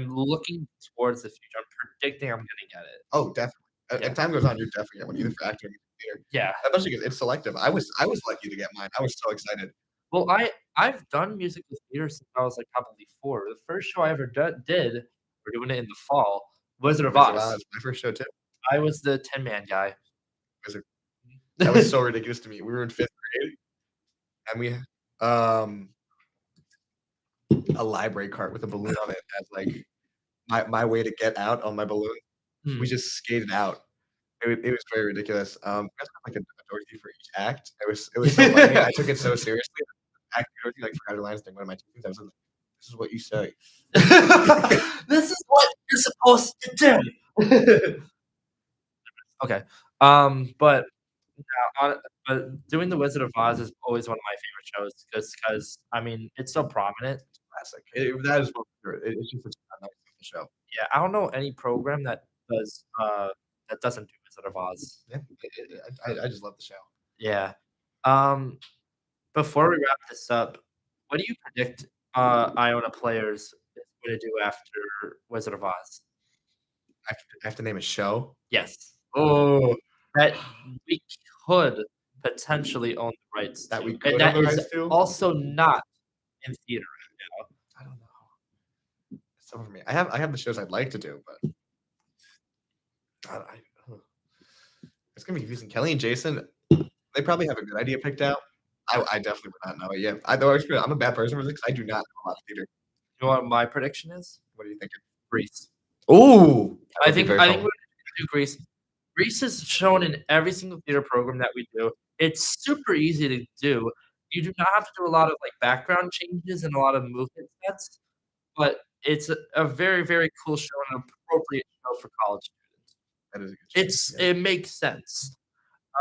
looking towards the future. I'm predicting I'm gonna get it. Oh, definitely. Yeah. As time goes on, you're definitely going either for acting or theater. Yeah. Especially because it's selective. I was lucky to get mine. I was so excited. Well, I've done musical theater since I was like probably 4. The first show I ever did, we're doing it in the fall, Wizard of Wizard of Oz. Oz, my first show too. I was the 10-man guy. Wizard. That was so ridiculous to me. We were in 5th grade, and we a library cart with a balloon on it as like my way to get out on my balloon. We just skated out. It was very ridiculous. We also had like a Dorothy for each act. It was so funny. I took it so seriously. Acting Dorothy like forgot her lines during one of my teachings. I was like, "This is what you say." This is what you're supposed to do. Okay. But doing the Wizard of Oz is always one of my favorite shows because I mean it's so prominent. Classic. That is what it's just a nice show. Yeah, I don't know any program that doesn't do Wizard of Oz. Yeah, I just love the show. Yeah. Before we wrap this up, what do you predict Iona players is going to do after Wizard of Oz? I have to name a show. Yes. Oh, That we could potentially own the rights that to. we could And that own the is rights to? also not in theater right I don't know. It's tough for me. I have the shows I'd like to do, but it's gonna be confusing. Kelly and Jason, they probably have a good idea picked out. I definitely would not know it yet. I'm a bad person for this because I do not know a lot of theater. You know what my prediction is? What do you think? Grease. Ooh, I think we're going to do Grease. Grease is shown in every single theater program that we do. It's super easy to do. You do not have to do a lot of like background changes and a lot of movement sets, but it's a very, very cool show and an appropriate show for college students. That is a good show. It makes sense.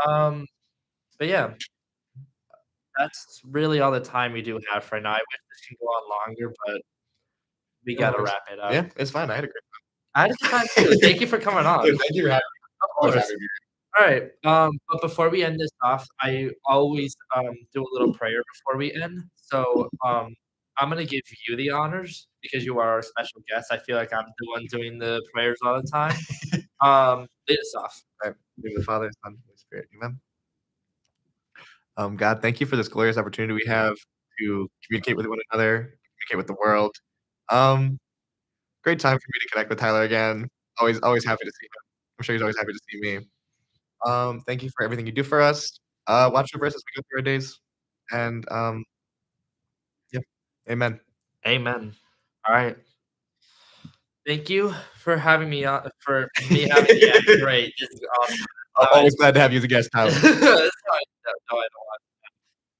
But yeah, that's really all the time we do have for now. I wish this could go on longer, but we gotta wrap it up. Yeah, it's fine. I had a great time. I had a good time too. Thank you for coming on. Dude, thank you for having me. Of course. Alright, but before we end this off, I always, do a little prayer before we end. So, I'm gonna give you the honors because you are our special guest. I feel like I'm the one doing the prayers all the time. Lead us off. All right. In the name of the Father, Son, and Holy Spirit. Amen. God, thank you for this glorious opportunity we have to communicate with one another, communicate with the world. Um, Great time for me to connect with Tyler again. Always happy to see him. I'm sure he's always happy to see me. Thank you for everything you do for us. Watch over us as we go through our days. And yeah, amen. Amen. Alright. Thank you for having me on for me having yeah, great. This is awesome. Always glad to have you as a guest, Tyler. It's fine. No, I don't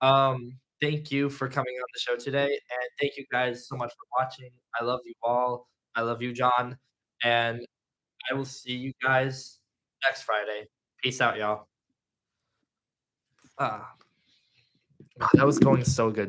want thank you for coming on the show today, and thank you guys so much for watching. I love you all. I love you, John, and I will see you guys next Friday. Peace out, y'all. Ah, that was going so good.